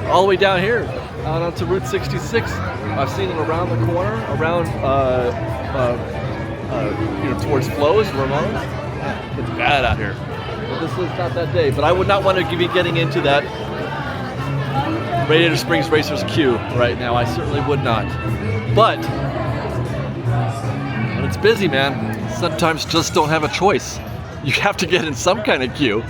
all the way down here, out onto Route 66. I've seen it around the corner, around towards Flo's, Ramon's. It's bad out here. But this is not that day. But I would not want to be getting into that Radiator Springs Racers queue right now. I certainly would not. But when it's busy, man, sometimes just don't have a choice. You have to get in some kind of queue.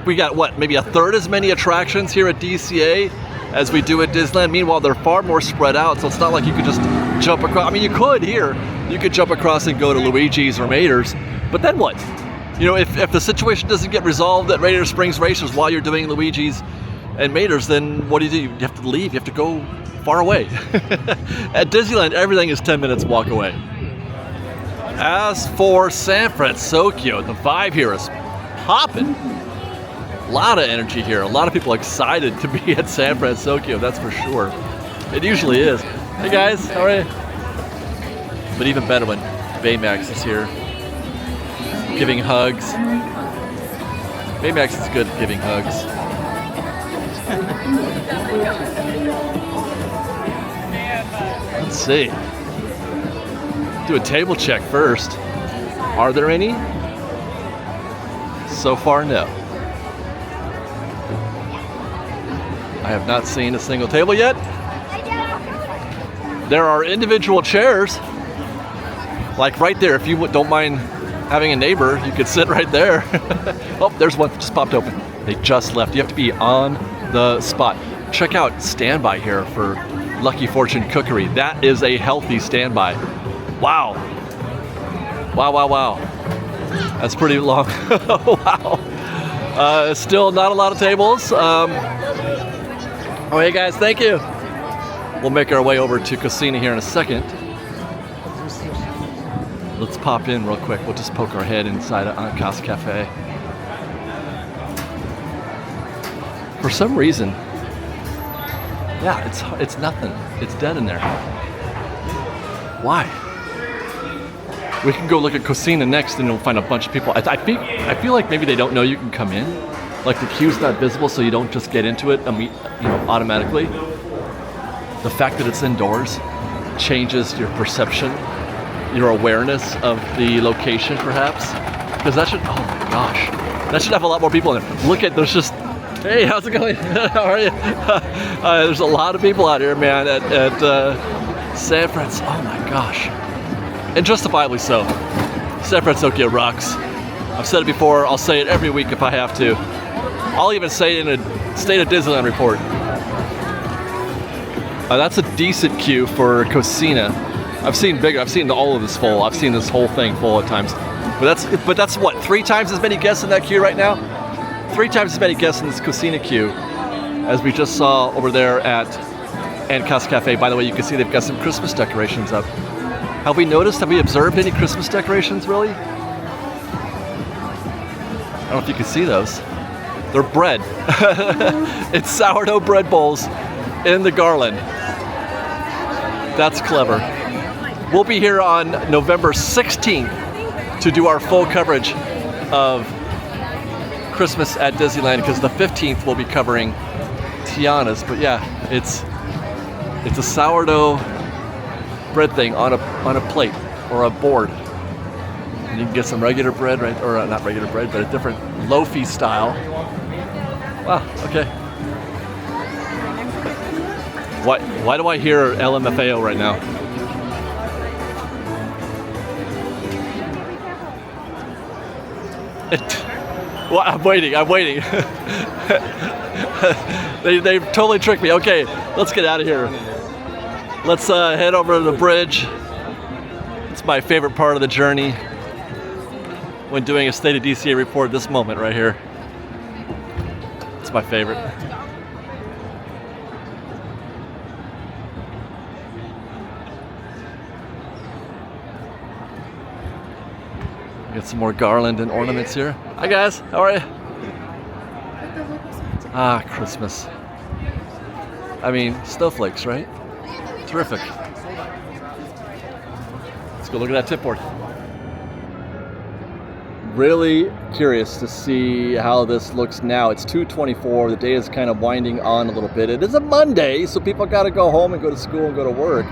We got what, maybe a third as many attractions here at DCA as we do at Disneyland. Meanwhile, they're far more spread out, so it's not like you could just jump across. I mean, you could here. You could jump across and go to Luigi's or Mater's, but then what? If the situation doesn't get resolved at Radiator Springs Racers while you're doing Luigi's and Mater's, then what do? You have to leave. You have to go far away. At Disneyland, everything is 10 minutes walk away. As for San Francisco, the vibe here is popping. A lot of energy here. A lot of people excited to be at San Francisco, that's for sure. It usually is. Hey guys, how are you? But even better when Baymax is here, giving hugs. Baymax is good at giving hugs. Let's see. Do a table check first. Are there any? So far, no. I have not seen a single table yet. There are individual chairs, like right there. If you don't mind having a neighbor, you could sit right there. Oh, there's one just popped open. They just left. You have to be on the spot. Check out standby here for Lucky Fortune Cookery. That is a healthy standby. Wow. Wow, wow, wow. That's pretty long. Wow. Still not a lot of tables. Oh, hey guys, thank you. We'll make our way over to Cocina here in a second. Let's pop in real quick. We'll just poke our head inside Aunt Casa Cafe. For some reason, yeah, it's nothing. It's dead in there. Why? We can go look at Cocina next, and we'll find a bunch of people. I feel like maybe they don't know you can come in. Like the queue's not visible, so you don't just get into it automatically. The fact that it's indoors changes your perception, your awareness of the location, perhaps. Because that should, oh my gosh, that should have a lot more people in there. Look at, there's just, hey, how's it going? How are you? There's a lot of people out here, man, at San Francisco. Oh my gosh. And justifiably so. San Francisco rocks. I've said it before, I'll say it every week if I have to. I'll even say it in a State of Disneyland report. That's a decent queue for Cocina. I've seen bigger. I've seen all of this full. I've seen this whole thing full at times. But that's what, 3 times as many guests in that queue right now? 3 times as many guests in this Cucina queue as we just saw over there at Casa Cafe. By the way, you can see they've got some Christmas decorations up. Have we observed any Christmas decorations, really? I don't know if you can see those. They're bread. It's sourdough bread bowls in the garland. That's clever. We'll be here on November 16th to do our full coverage of Christmas at Disneyland, because the 15th we'll be covering Tiana's. But yeah, it's a sourdough bread thing on a plate or a board. And you can get some regular bread, right? Or not regular bread, but a different loafy style. Wow, okay. Why do I hear LMFAO right now? Well, I'm waiting. They totally tricked me. Okay, let's get out of here. Let's head over to the bridge. It's my favorite part of the journey when doing a State of DCA report, this moment right here. It's my favorite. Get some more garland and ornaments here. Hi guys, how are you? Ah, Christmas. I mean, snowflakes, right? Terrific. Let's go look at that tip board. Really curious to see how this looks now. It's 2:24. The day is kind of winding on a little bit. It is a Monday, so people got to go home and go to school and go to work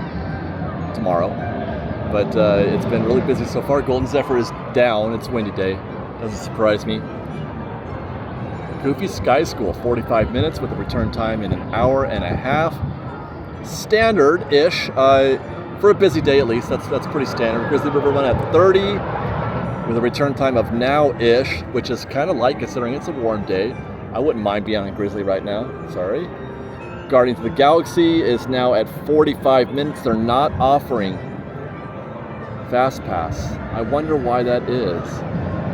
tomorrow. But it's been really busy so far. Golden Zephyr is down. It's a windy day. Doesn't surprise me. Goofy Sky School, 45 minutes with a return time in an hour and a half. Standard-ish for a busy day, at least. That's pretty standard. Grizzly River Run at 30 with a return time of now-ish, which is kind of light considering it's a warm day. I wouldn't mind being on Grizzly right now. Sorry. Guardians of the Galaxy is now at 45 minutes. They're not offering Fast Pass. I wonder why that is.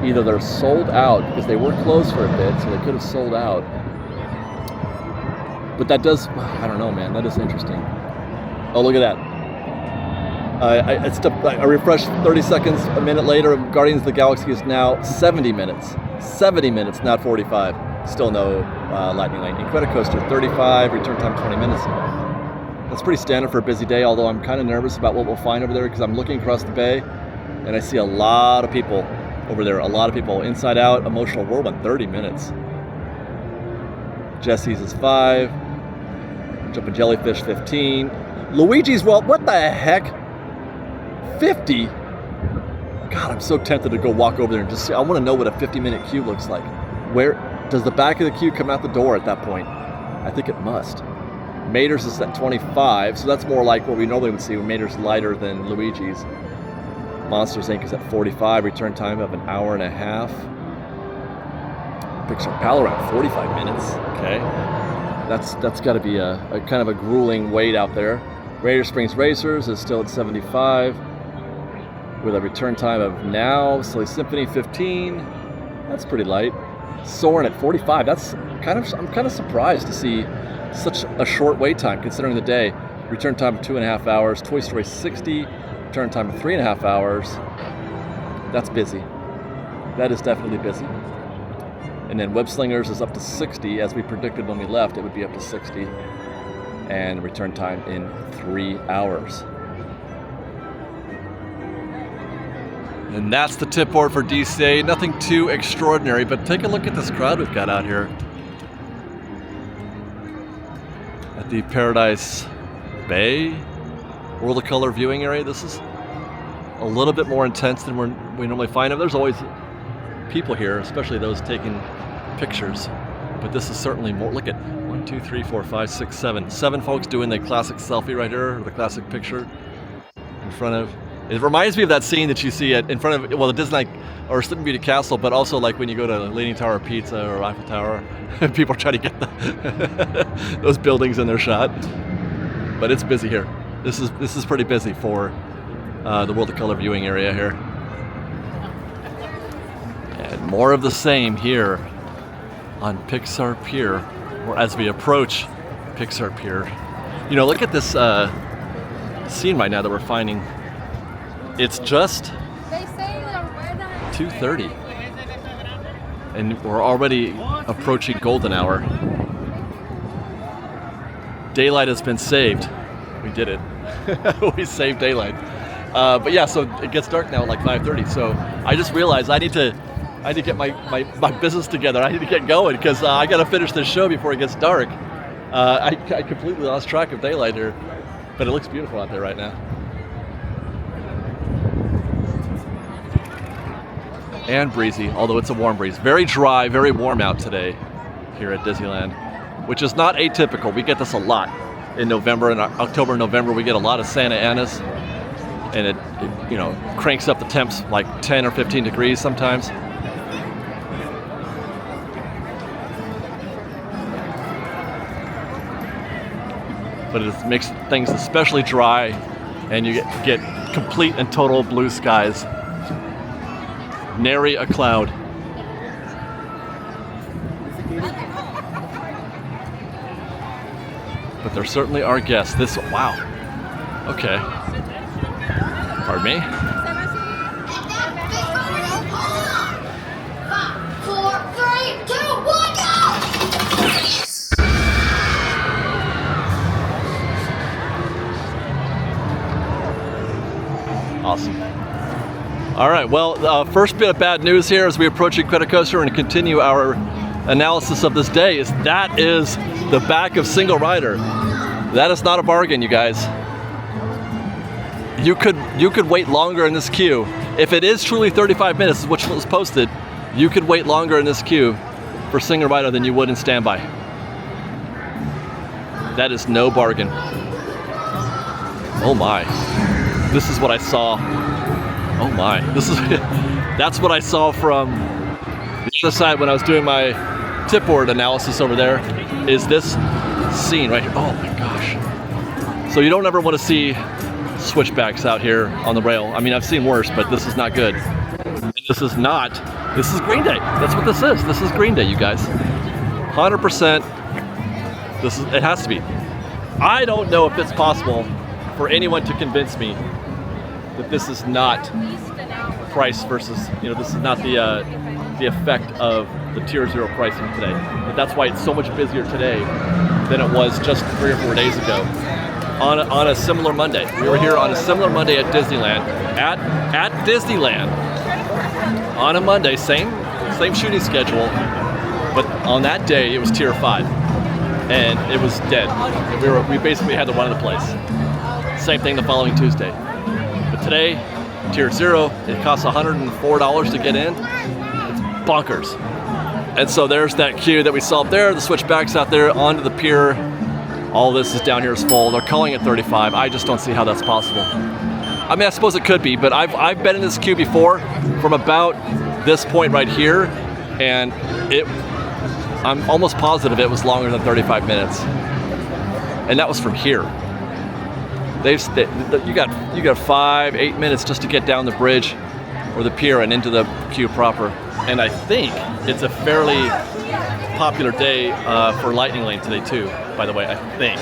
Either they're sold out because they were closed for a bit, so they could have sold out. But that does, I don't know, man. That is interesting. Oh, look at that. I refreshed 30 seconds a minute later. Guardians of the Galaxy is now 70 minutes. 70 minutes, not 45. Still no Lightning Lane. Incredicoaster 35, return time 20 minutes. That's pretty standard for a busy day, although I'm kind of nervous about what we'll find over there because I'm looking across the bay and I see a lot of people over there. A lot of people. Inside Out, Emotional Whirlwind, 30 minutes. Jesse's is 5. Jumpin' Jellyfish, 15. Luigi's World, what the heck? 50? God, I'm so tempted to go walk over there and just see. I want to know what a 50-minute queue looks like. Where does the back of the queue come out the door at that point? I think it must. Mater's is at 25, so that's more like what we normally would see when Mater's lighter than Luigi's. Monsters Inc. is at 45, return time of an hour and a half. Pixar Pier around 45 minutes. Okay, that's got to be a kind of a grueling wait out there. Radiator Springs Racers is still at 75, with a return time of now. Silly Symphony 15. That's pretty light. Soarin' at 45. I'm kind of surprised to see such a short wait time considering the day. Return time of 2.5 hours. Toy Story 60, return time of 3.5 hours. That's busy. That is definitely busy. And then Web Slingers is up to 60. As we predicted when we left, it would be up to 60. And return time in 3 hours. And that's the tip board for DCA. Nothing too extraordinary, but take a look at this crowd we've got out here at the Paradise Bay World of Color viewing area. This is a little bit more intense than we normally find them. There's always people here, especially those taking pictures, but this is certainly more. Look at 1, 2, 3, 4, 5, 6, 7. 7 folks doing the classic selfie right here, or the classic picture in front of. It reminds me of that scene that you see in front of, well, the Disneyland or Sleeping Beauty Castle, but also like when you go to Leaning Tower of Pizza or Eiffel Tower, people try to get those buildings in their shot. But it's busy here. This is pretty busy for the World of Color viewing area here. And more of the same here on Pixar Pier, or as we approach Pixar Pier. You know, look at this scene right now that we're finding. It's just 2:30, and we're already approaching golden hour. Daylight has been saved. We did it. We saved daylight. But yeah, so it gets dark now at like 5:30. So I just realized I need to get my business together. I need to get going because I got to finish this show before it gets dark. I completely lost track of daylight here, but it looks beautiful out there right now. And breezy, although it's a warm breeze. Very dry, very warm out today here at Disneyland, which is not atypical. We get this a lot in November and October and November. We get a lot of Santa Anas, and it you know, cranks up the temps like 10 or 15 degrees sometimes. But it makes things especially dry, and you get complete and total blue skies. Nary a cloud. But there certainly are guests. Wow. Okay. Pardon me? 5, 4, 3, 2, 1, go! Awesome. All right, well, first bit of bad news here as we approach Incredicoaster and continue our analysis of this day is that is the back of single rider. That is not a bargain, you guys. You could wait longer in this queue. If it is truly 35 minutes, which was posted, you could wait longer in this queue for single rider than you would in standby. That is no bargain. Oh my. This is what I saw. Oh my, that's what I saw from the other side when I was doing my tip board analysis over there, is this scene right here. Oh my gosh. So you don't ever want to see switchbacks out here on the rail. I mean, I've seen worse, but this is not good. And this is Green Day. That's what this is. This is Green Day, you guys. 100%. It has to be. I don't know if it's possible for anyone to convince me that this is not price versus, this is not the effect of the Tier 0 pricing today. But that's why it's so much busier today than it was just 3 or 4 days ago. On a similar Monday. We were here on a similar Monday at Disneyland. At Disneyland. On a Monday, same shooting schedule, but on that day it was Tier 5. And it was dead. We basically had to run the place. Same thing the following Tuesday. But today, Tier 0, it costs $104 to get in. It's bonkers. And so there's that queue that we saw up there, the switchbacks out there onto the pier. All this is down here is full. They're calling it 35. I just don't see how that's possible. I mean, I suppose it could be, but I've been in this queue before from about this point right here, and I'm almost positive it was longer than 35 minutes. And that was from here. You got 5-8 minutes just to get down the bridge or the pier and into the queue proper. And I think it's a fairly popular day for Lightning Lane today too, by the way, I think.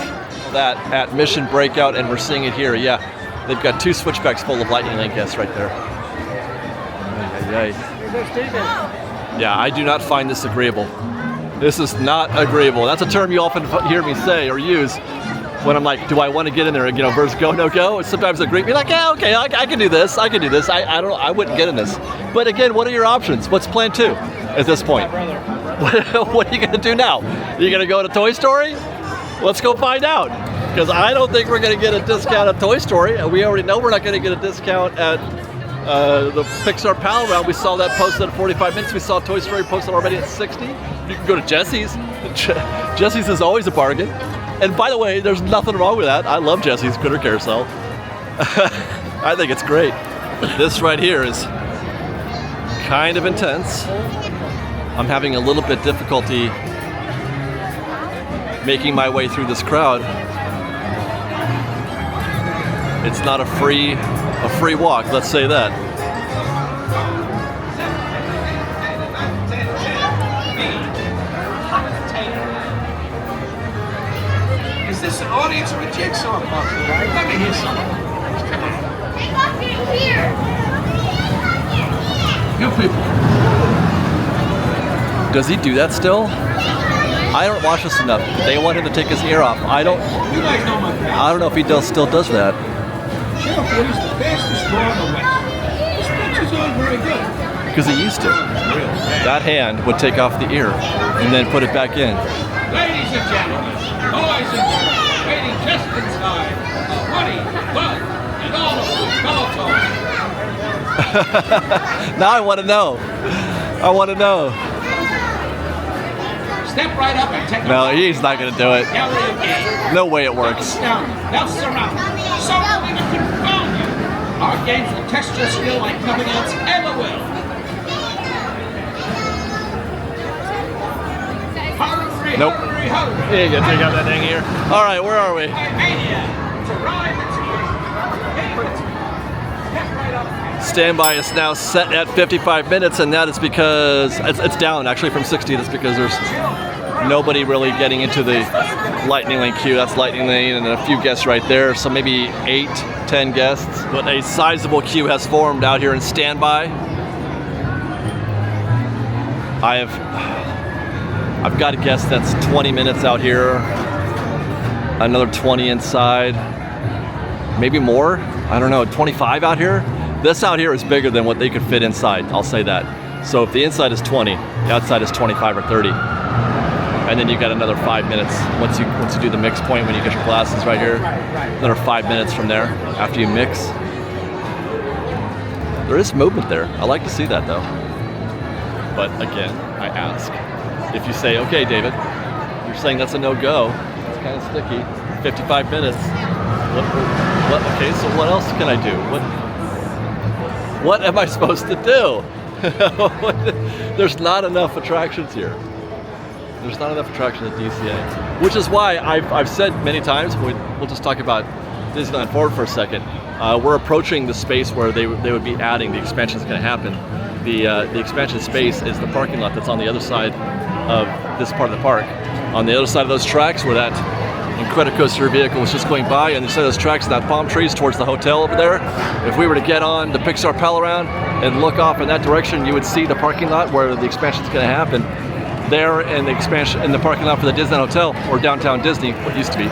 That at Mission Breakout, and we're seeing it here, yeah. They've got 2 switchbacks full of Lightning Lane guests right there. Yeah, I do not find this agreeable. This is not agreeable. That's a term you often hear me say or use when I'm like, do I want to get in there, versus go, no go? And sometimes I agree, be like, yeah, okay, I can do this. I wouldn't get in this. But again, what are your options? What's plan 2 at this point? What are you going to do now? Are you going to go to Toy Story? Let's go find out. Because I don't think we're going to get a discount at Toy Story. And we already know we're not going to get a discount at the Pixar Pal Round. We saw that posted at 45 minutes. We saw Toy Story posted already at 60. You can go to Jesse's. Jesse's is always a bargain. And by the way, there's nothing wrong with that. I love Jesse's Critter Carousel. I think it's great. This right here is kind of intense. I'm having a little bit difficulty making my way through this crowd. It's not a free walk, let's say that. Is this an audience or a jigsaw puzzle? Let me hear some of them. Come on. Take off here. You people. Does he do that still? I don't watch this enough. They want him to take his ear off. I don't know if he still does that. Sheriff Woody's the fastest draw in the West. This pictures aren't very good. Because he used to. That hand would take off the ear and then put it back in. Ladies and gentlemen, boys and girls, waiting just inside, Woody, Bud, and all of the fellow toys. Now I want to know. Step right up and take a No, look. he's not going to do it. Gallery of games. No way it works. Now surround. Something to confound you. Our games will test your skill like nothing else ever will. Hurry, Nope. hurry, hurry. Yeah, you gotta take out that thing here. All right, where are we? Mania. To ride the team. Step right up. Standby is now set at 55 minutes, and that is because it's down actually from 60. That's because there's nobody really getting into the lightning lane queue. That's lightning lane and a few guests right there. So maybe 8, 10 guests. But a sizable queue has formed out here in standby. I've got to guess that's 20 minutes out here. Another 20 inside. Maybe more. I don't know. 25 out here. This out here is bigger than what they could fit inside, I'll say that. So if the inside is 20, the outside is 25 or 30. And then you got another 5 minutes once you do the mix point, when you get your glasses right here. Another 5 minutes from there after you mix. There is movement there. I like to see that though. But again, I ask, if you say, okay, David, you're saying that's a no-go, it's kind of sticky, 55 minutes. What? Okay, so what else can I do? What am I supposed to do? There's not enough attractions here. There's not enough attractions at DCA, which is why I've said many times. We'll just talk about Disneyland Forward for a second. We're approaching the space where they would be adding. The expansion is going to happen. The expansion space is the parking lot that's on the other side of this part of the park. On the other side of those tracks, where that Incredicoaster vehicle was just going by, and instead of those tracks, that palm trees towards the hotel over there. If we were to get on the Pixar Pal around and look off in that direction, you would see the parking lot where the expansion is going to happen. There in the expansion, in the parking lot for the Disneyland Hotel, or downtown Disney, what used to be.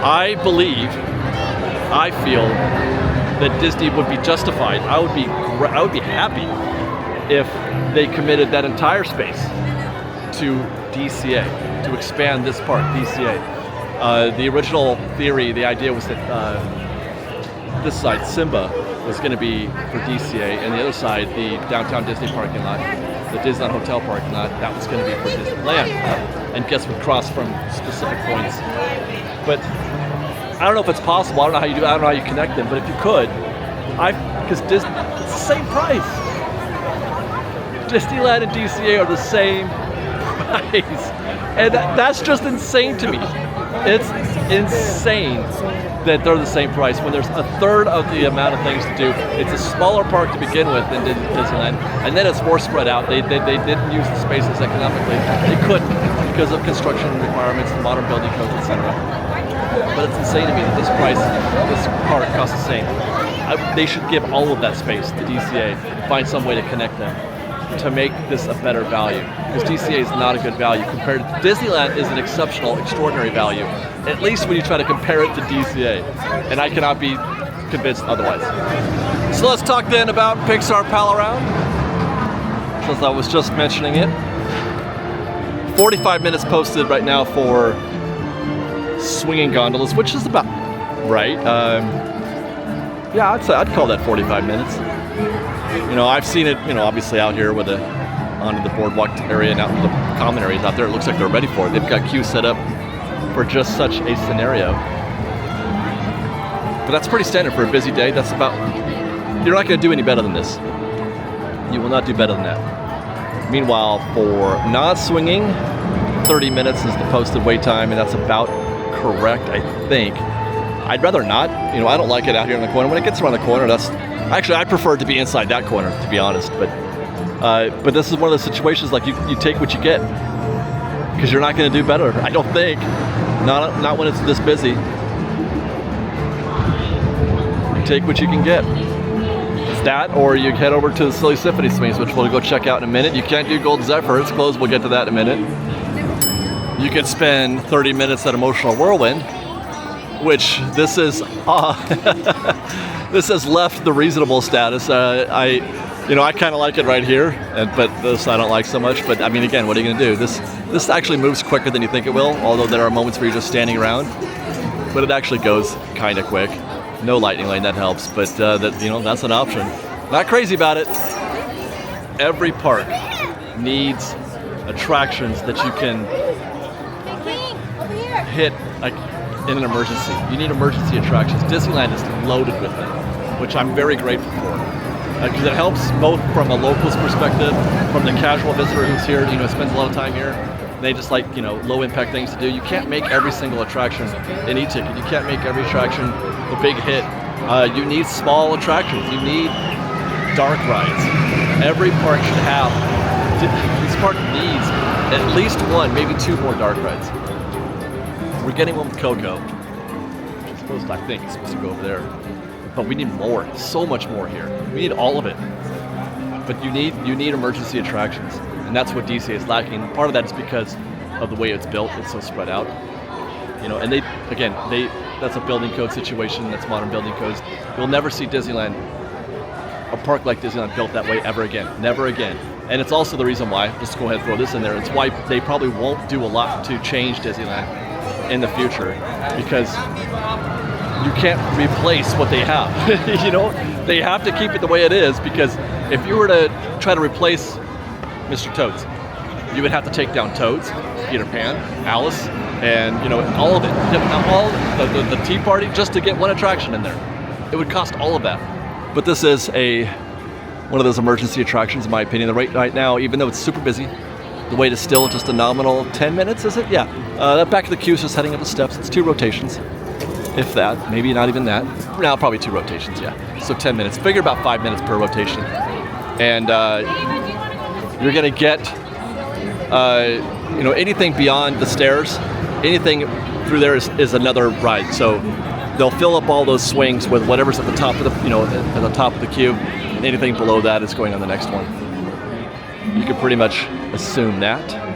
I feel that Disney would be justified. I would be happy if they committed that entire space to DCA, to expand this park, DCA. The original theory, the idea was that this side, Simba, was going to be for DCA, and the other side, the downtown Disney parking lot, the Disneyland Hotel parking lot, that was going to be for Disneyland. And guests would cross from specific points. But I don't know if it's possible. I don't know how you do it. I don't know how you connect them. But if you could, because Disney, it's the same price. Disneyland and DCA are the same price. And that's just insane to me. It's insane that they're the same price when there's a third of the amount of things to do. It's a smaller park to begin with than Disneyland, and then it's more spread out. They didn't use the spaces economically. They couldn't because of construction requirements, the modern building codes, etc. But it's insane to me that this park costs the same. They should give all of that space to DCA and find some way to connect them to make this a better value, because DCA is not a good value compared to Disneyland. Is an exceptional, extraordinary value, at least when you try to compare it to DCA, and I cannot be convinced otherwise. So let's talk then about Pixar Pal Around, since I was just mentioning it. 45 minutes posted right now for swinging gondolas, which is about right. Yeah, I'd call that 45 minutes. You know, I've seen it, obviously out here with onto the boardwalk area and out in the common areas out there. It looks like they're ready for it. They've got queues set up for just such a scenario. But that's pretty standard for a busy day. You're not going to do any better than this. You will not do better than that. Meanwhile, for non-swinging, 30 minutes is the posted wait time, and that's about correct, I think. I'd rather not. I don't like it out here in the corner. When it gets around the corner, actually, I prefer it to be inside that corner, to be honest. But this is one of those situations, like you take what you get, because you're not going to do better. I don't think. Not when it's this busy. Take what you can get. It's that, or you head over to the Silly Symphony Swings, which we'll go check out in a minute. You can't do Golden Zephyr, it's closed, we'll get to that in a minute. You could spend 30 minutes at Emotional Whirlwind, which this is, this has left the reasonable status. I kind of like it right here, but this I don't like so much. But I mean, again, what are you going to do? This actually moves quicker than you think it will, although there are moments where you're just standing around. But it actually goes kind of quick. No lightning lane, that helps, but that's an option. Not crazy about it. Every park needs attractions that you can hit like in an emergency. You need emergency attractions. Disneyland is loaded with them, which I'm very grateful for. Because it helps both from a local's perspective, from the casual visitor who's here, spends a lot of time here. They just like, low impact things to do. You can't make every single attraction an e-ticket. You can't make every attraction a big hit. You need small attractions. You need dark rides. Every park should have, this park needs at least one, maybe two more dark rides. We're getting one with Coco, which is supposed to, I think, it's supposed to go over there. But we need more, so much more here. We need all of it. But you need emergency attractions. And that's what DCA is lacking. Part of that is because of the way it's built. It's so spread out. And that's a building code situation. That's modern building codes. You'll never see Disneyland, a park like Disneyland, built that way ever again. Never again. And it's also the reason why, just go ahead and throw this in there, it's why they probably won't do a lot to change Disneyland in the future. Because you can't replace what they have. They have to keep it the way it is, because if you were to try to replace Mr. Toads, you would have to take down Toads, Peter Pan, Alice, and all of it. All the Tea Party, just to get one attraction in there. It would cost all of that. But this is one of those emergency attractions, in my opinion. Right now, even though it's super busy, the wait is still just a nominal 10 minutes, is it? Yeah. That back of the queue is just heading up the steps. It's 2 rotations. If that, maybe not even that. Now probably 2 rotations, yeah. So 10 minutes. Figure about 5 minutes per rotation. And you're gonna get, anything beyond the stairs, anything through there is another ride. So they'll fill up all those swings with whatever's at the top of the, at the top of the queue. And anything below that is going on the next one. You can pretty much assume that.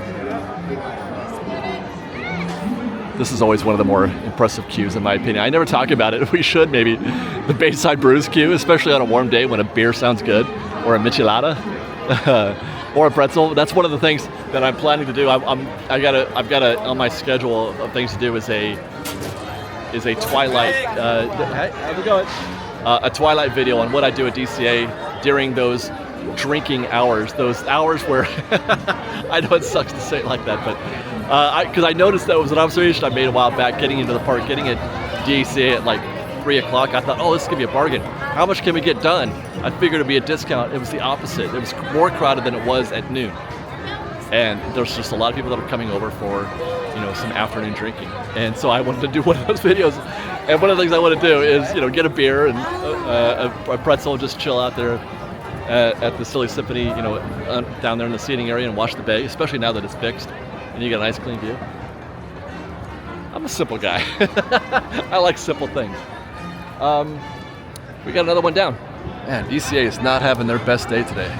This is always one of the more impressive queues, in my opinion. I never talk about it. We should, maybe. The Bayside Brews queue, especially on a warm day when a beer sounds good, or a michelada, or a pretzel. That's one of the things that I'm planning to do. I've got on my schedule of things to do is a Twilight. Hey, how's it going? A Twilight video on what I do at DCA during those drinking hours. Those hours where I know it sucks to say it like that, but. Because I noticed that was an observation I made a while back, getting into the park, getting at DCA at like 3 o'clock. I thought, oh, this could be a bargain. How much can we get done? I figured it'd be a discount. It was the opposite. It was more crowded than it was at noon. And there's just a lot of people that are coming over for, some afternoon drinking. And so I wanted to do one of those videos. And one of the things I want to do is, get a beer and a pretzel and just chill out there at the Silly Symphony, down there in the seating area and watch the bay, especially now that it's fixed. And you get a nice clean view. I'm a simple guy. I like simple things. We got another one down. Man, DCA is not having their best day today.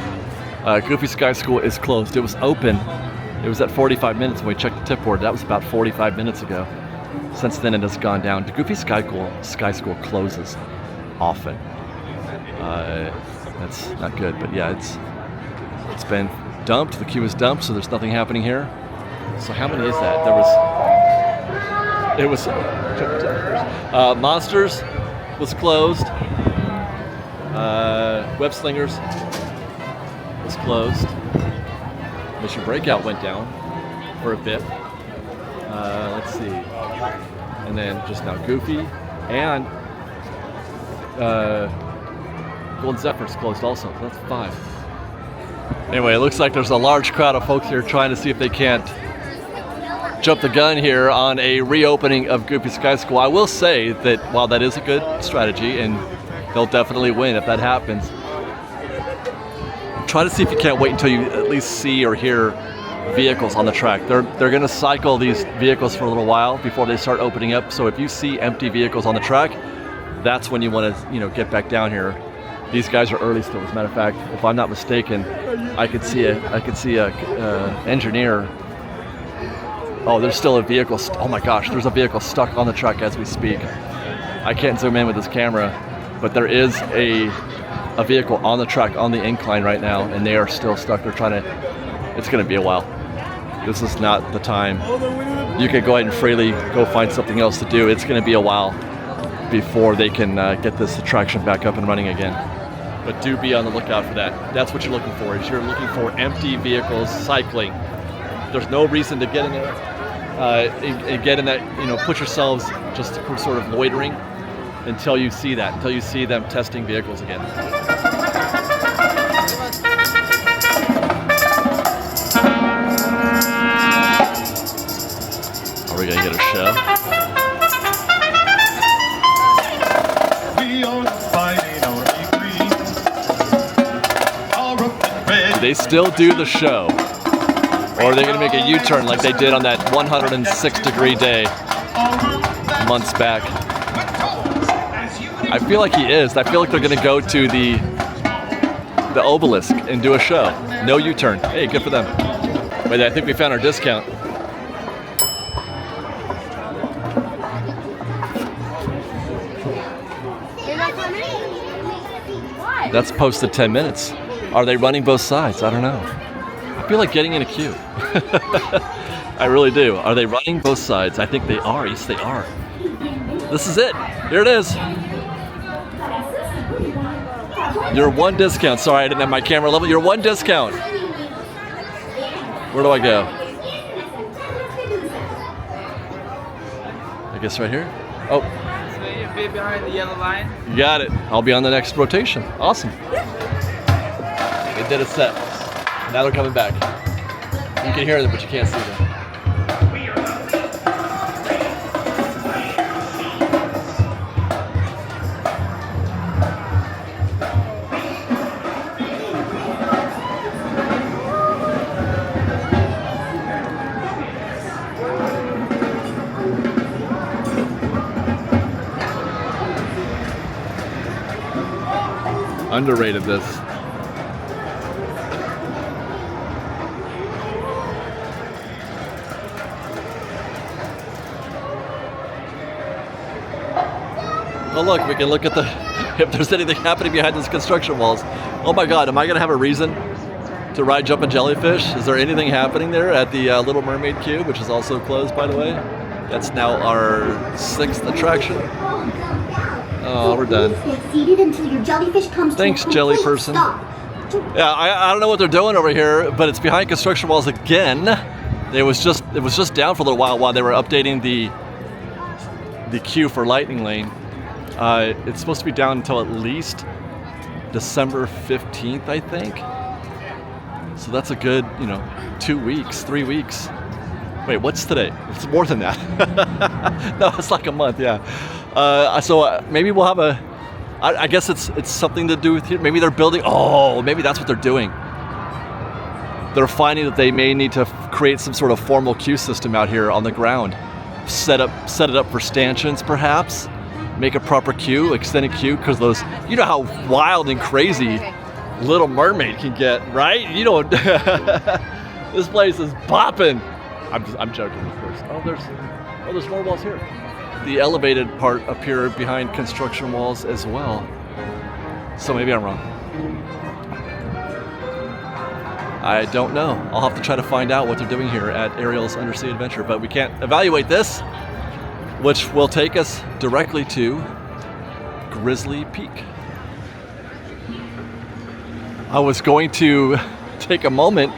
Goofy Sky School is closed. It was open. It was at 45 minutes when we checked the tip board. That was about 45 minutes ago. Since then, it has gone down. The Goofy Sky School closes often. That's not good, but yeah, it's been dumped. The queue is dumped, so there's nothing happening here. So how many is that? Monsters was closed. Web Slingers was closed. Mission Breakout went down for a bit. Let's see. And then just now Goofy and Golden Zephyr's closed also. So that's 5. Anyway, it looks like there's a large crowd of folks here trying to see if they can't jump the gun here on a reopening of Goofy Sky School. I will say that while that is a good strategy, and they'll definitely win if that happens, try to see if you can't wait until you at least see or hear vehicles on the track. They're going to cycle these vehicles for a little while before they start opening up. So if you see empty vehicles on the track, that's when you want to, get back down here. These guys are early still. As a matter of fact, if I'm not mistaken, I could see a engineer. Oh, there's still a vehicle. Oh my gosh, there's a vehicle stuck on the track as we speak. I can't zoom in with this camera, but there is a vehicle on the track on the incline right now, and they are still stuck. They're trying to. It's going to be a while. This is not the time. You can go ahead and freely go find something else to do. It's going to be a while before they can get this attraction back up and running again. But do be on the lookout for that. That's what you're looking for. Is you're looking for empty vehicles cycling. There's no reason to get in there and get in that. Put yourselves just sort of loitering until you see that. Until you see them testing vehicles again. Are we gonna get a show? They still do the show, or are they going to make a U-turn like they did on that 106-degree day months back? I feel like he is. I feel like they're going to go to the obelisk and do a show. No U-turn. Hey, good for them. Wait, I think we found our discount. That's posted 10 minutes. Are they running both sides? I don't know. I feel like getting in a queue. I really do. Are they running both sides? I think they are. Yes, they are. This is it. Here it is. Your one discount. Sorry, I didn't have my camera level. Your one discount. Where do I go? I guess right here. Oh. So you'll be behind the yellow line? You got it. I'll be on the next rotation. Awesome. They did a set. Now they're coming back. You can hear them, but you can't see them. Underrated this. Oh look, we can look at if there's anything happening behind those construction walls. Oh my God, am I gonna have a reason to ride jumping jellyfish? Is there anything happening there at the Little Mermaid queue, which is also closed, by the way? That's now our 6th attraction. Oh, we're done. Thanks, jelly person. Yeah, I don't know what they're doing over here, but it's behind construction walls again. It was just down for a little while they were updating the queue for Lightning Lane. It's supposed to be down until at least December 15th, I think. So that's a good, 2 weeks, 3 weeks. Wait, what's today? It's more than that. No, it's like a month, yeah. So maybe we'll have I guess it's something to do with here. Maybe they're building, maybe that's what they're doing. They're finding that they may need to create some sort of formal queue system out here on the ground. Set it up for stanchions, perhaps. Make a proper queue, extended queue, because those, how wild and crazy Little Mermaid can get, right? This place is bopping. I'm joking, of course. There's more walls here. The elevated part up here behind construction walls as well. So maybe I'm wrong. I don't know. I'll have to try to find out what they're doing here at Ariel's Undersea Adventure, but we can't evaluate this, which will take us directly to Grizzly Peak. I was going to take a moment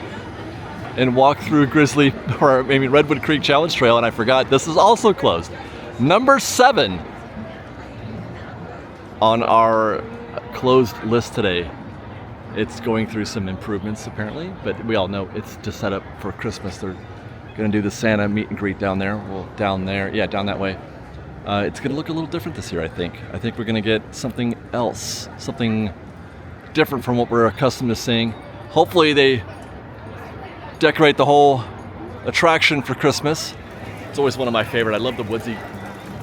and walk through Redwood Creek Challenge Trail, and I forgot this is also closed. Number 7 on our closed list today. It's going through some improvements apparently, but we all know it's just set up for Christmas. They're going to do the Santa meet and greet down there. Well, down there, yeah, down that way. It's going to look a little different this year, I think. I think we're going to get something else, something different from what we're accustomed to seeing. Hopefully they decorate the whole attraction for Christmas. It's always one of my favorite. I love the woodsy.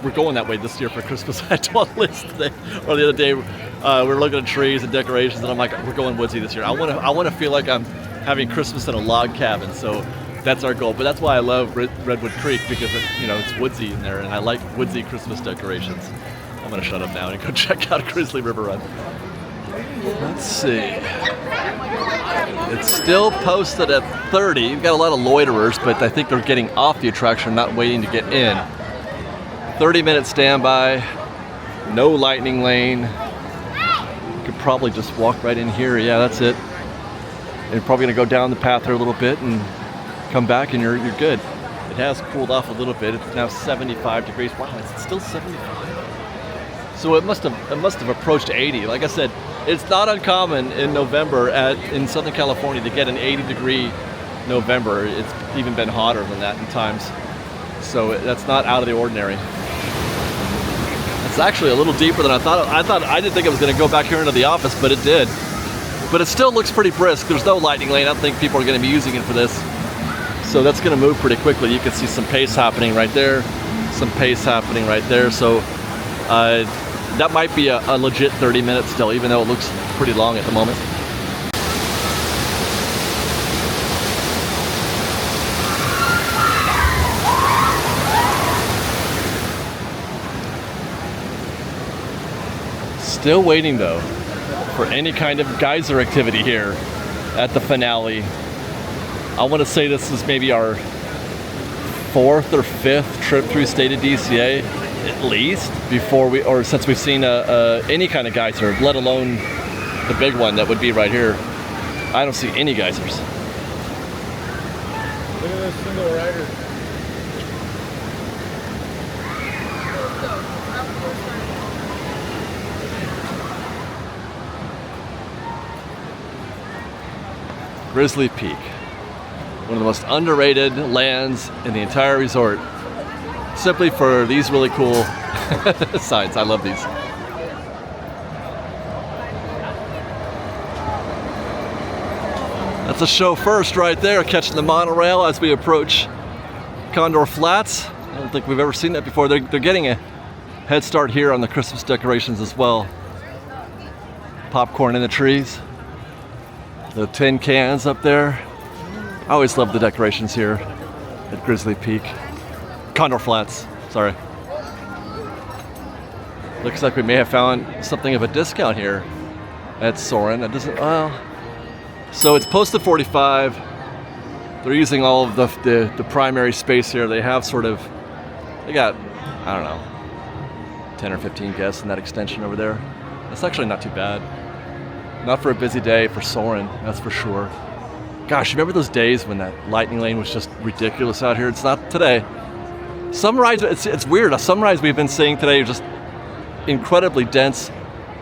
We're going that way this year for Christmas. I told Liz today, or the other day, we were looking at trees and decorations, and I'm like, we're going woodsy this year. I want to feel like I'm having Christmas in a log cabin. So that's our goal. But that's why I love Redwood Creek, because it's woodsy in there, and I like woodsy Christmas decorations. I'm gonna shut up now and go check out Grizzly River Run. Let's see. It's still posted at 30. You've got a lot of loiterers, but I think they're getting off the attraction, not waiting to get in. 30-minute standby, no lightning lane. You could probably just walk right in here. Yeah, that's it. And you're probably gonna go down the path there a little bit and come back, and you're good. It has cooled off a little bit. It's now 75 degrees. Wow, it's still 75. So it must have approached 80. Like I said, it's not uncommon in November in Southern California to get an 80-degree November. It's even been hotter than that in times. So that's not out of the ordinary. It's actually a little deeper than I thought. I didn't think it was going to go back here into the office, but it did. But it still looks pretty brisk. There's no lightning lane. I don't think people are going to be using it for this. So that's going to move pretty quickly. You can see some pace happening right there, some pace happening right there. So that might be a legit 30 minutes still, even though it looks pretty long at the moment. Still waiting though for any kind of geyser activity here at the finale. I want to say this is maybe our 4th or 5th trip through state of DCA, at least, since we've seen any kind of geyser, let alone the big one that would be right here. I don't see any geysers. Look at this single rider. Grizzly Peak, one of the most underrated lands in the entire resort, simply for these really cool signs. I love these. That's a show first right there, catching the monorail as we approach Condor Flats. I don't think we've ever seen that before. They're getting a head start here on the Christmas decorations as well. Popcorn in the trees. The tin cans up there. I always love the decorations here at Grizzly Peak. Condor Flats, sorry. Looks like we may have found something of a discount here at Soarin'. It doesn't, well, so it's posted 45. They're using all of the primary space here. They have they got, I don't know, 10 or 15 guests in that extension over there. That's actually not too bad. Not for a busy day for Soarin', that's for sure. Gosh, remember those days when that lightning lane was just ridiculous out here? It's not today. Some rides, it's weird. Some rides we've been seeing today are just incredibly dense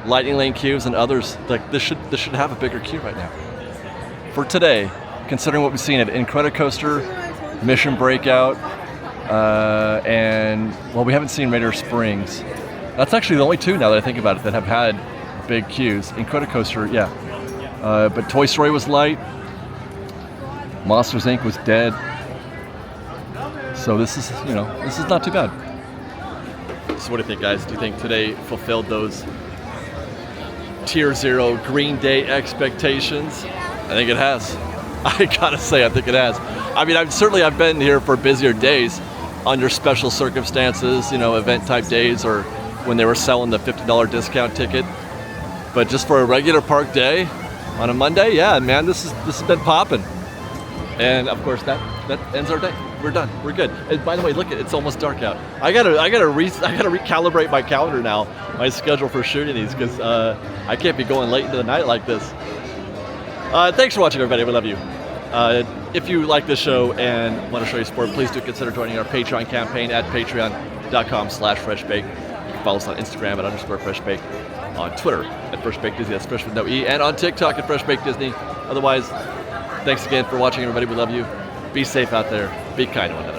lightning lane queues, and others, like this should have a bigger queue right now. For today, considering what we've seen at Incredicoaster, Mission Breakout, and, well, we haven't seen Radiator Springs. That's actually the only two, now that I think about it, that have had big queues. Incredicoaster, yeah. But Toy Story was light. Monsters Inc. was dead. So this is not too bad. So what do you think, guys? Do you think today fulfilled those Tier 0 Green Day expectations? I think it has. I gotta say, I think it has. I mean, I've been here for busier days under special circumstances, event type days, or when they were selling the $50 discount ticket. But just for a regular park day on a Monday, yeah, man, this has been popping. And of course that ends our day. We're done. We're good. And by the way, look, it's almost dark out. I gotta recalibrate my calendar now, my schedule for shooting these, because I can't be going late into the night like this. Thanks for watching, everybody. We love you. If you like this show and want to show your support, please do consider joining our Patreon campaign at patreon.com/FreshBaked. You can follow us on Instagram at _FreshBaked, on Twitter at FreshBaked Disney, that's Fresh with no E, and on TikTok at FreshBaked Disney. Otherwise, thanks again for watching, everybody. We love you. Be safe out there. Be kind to one another.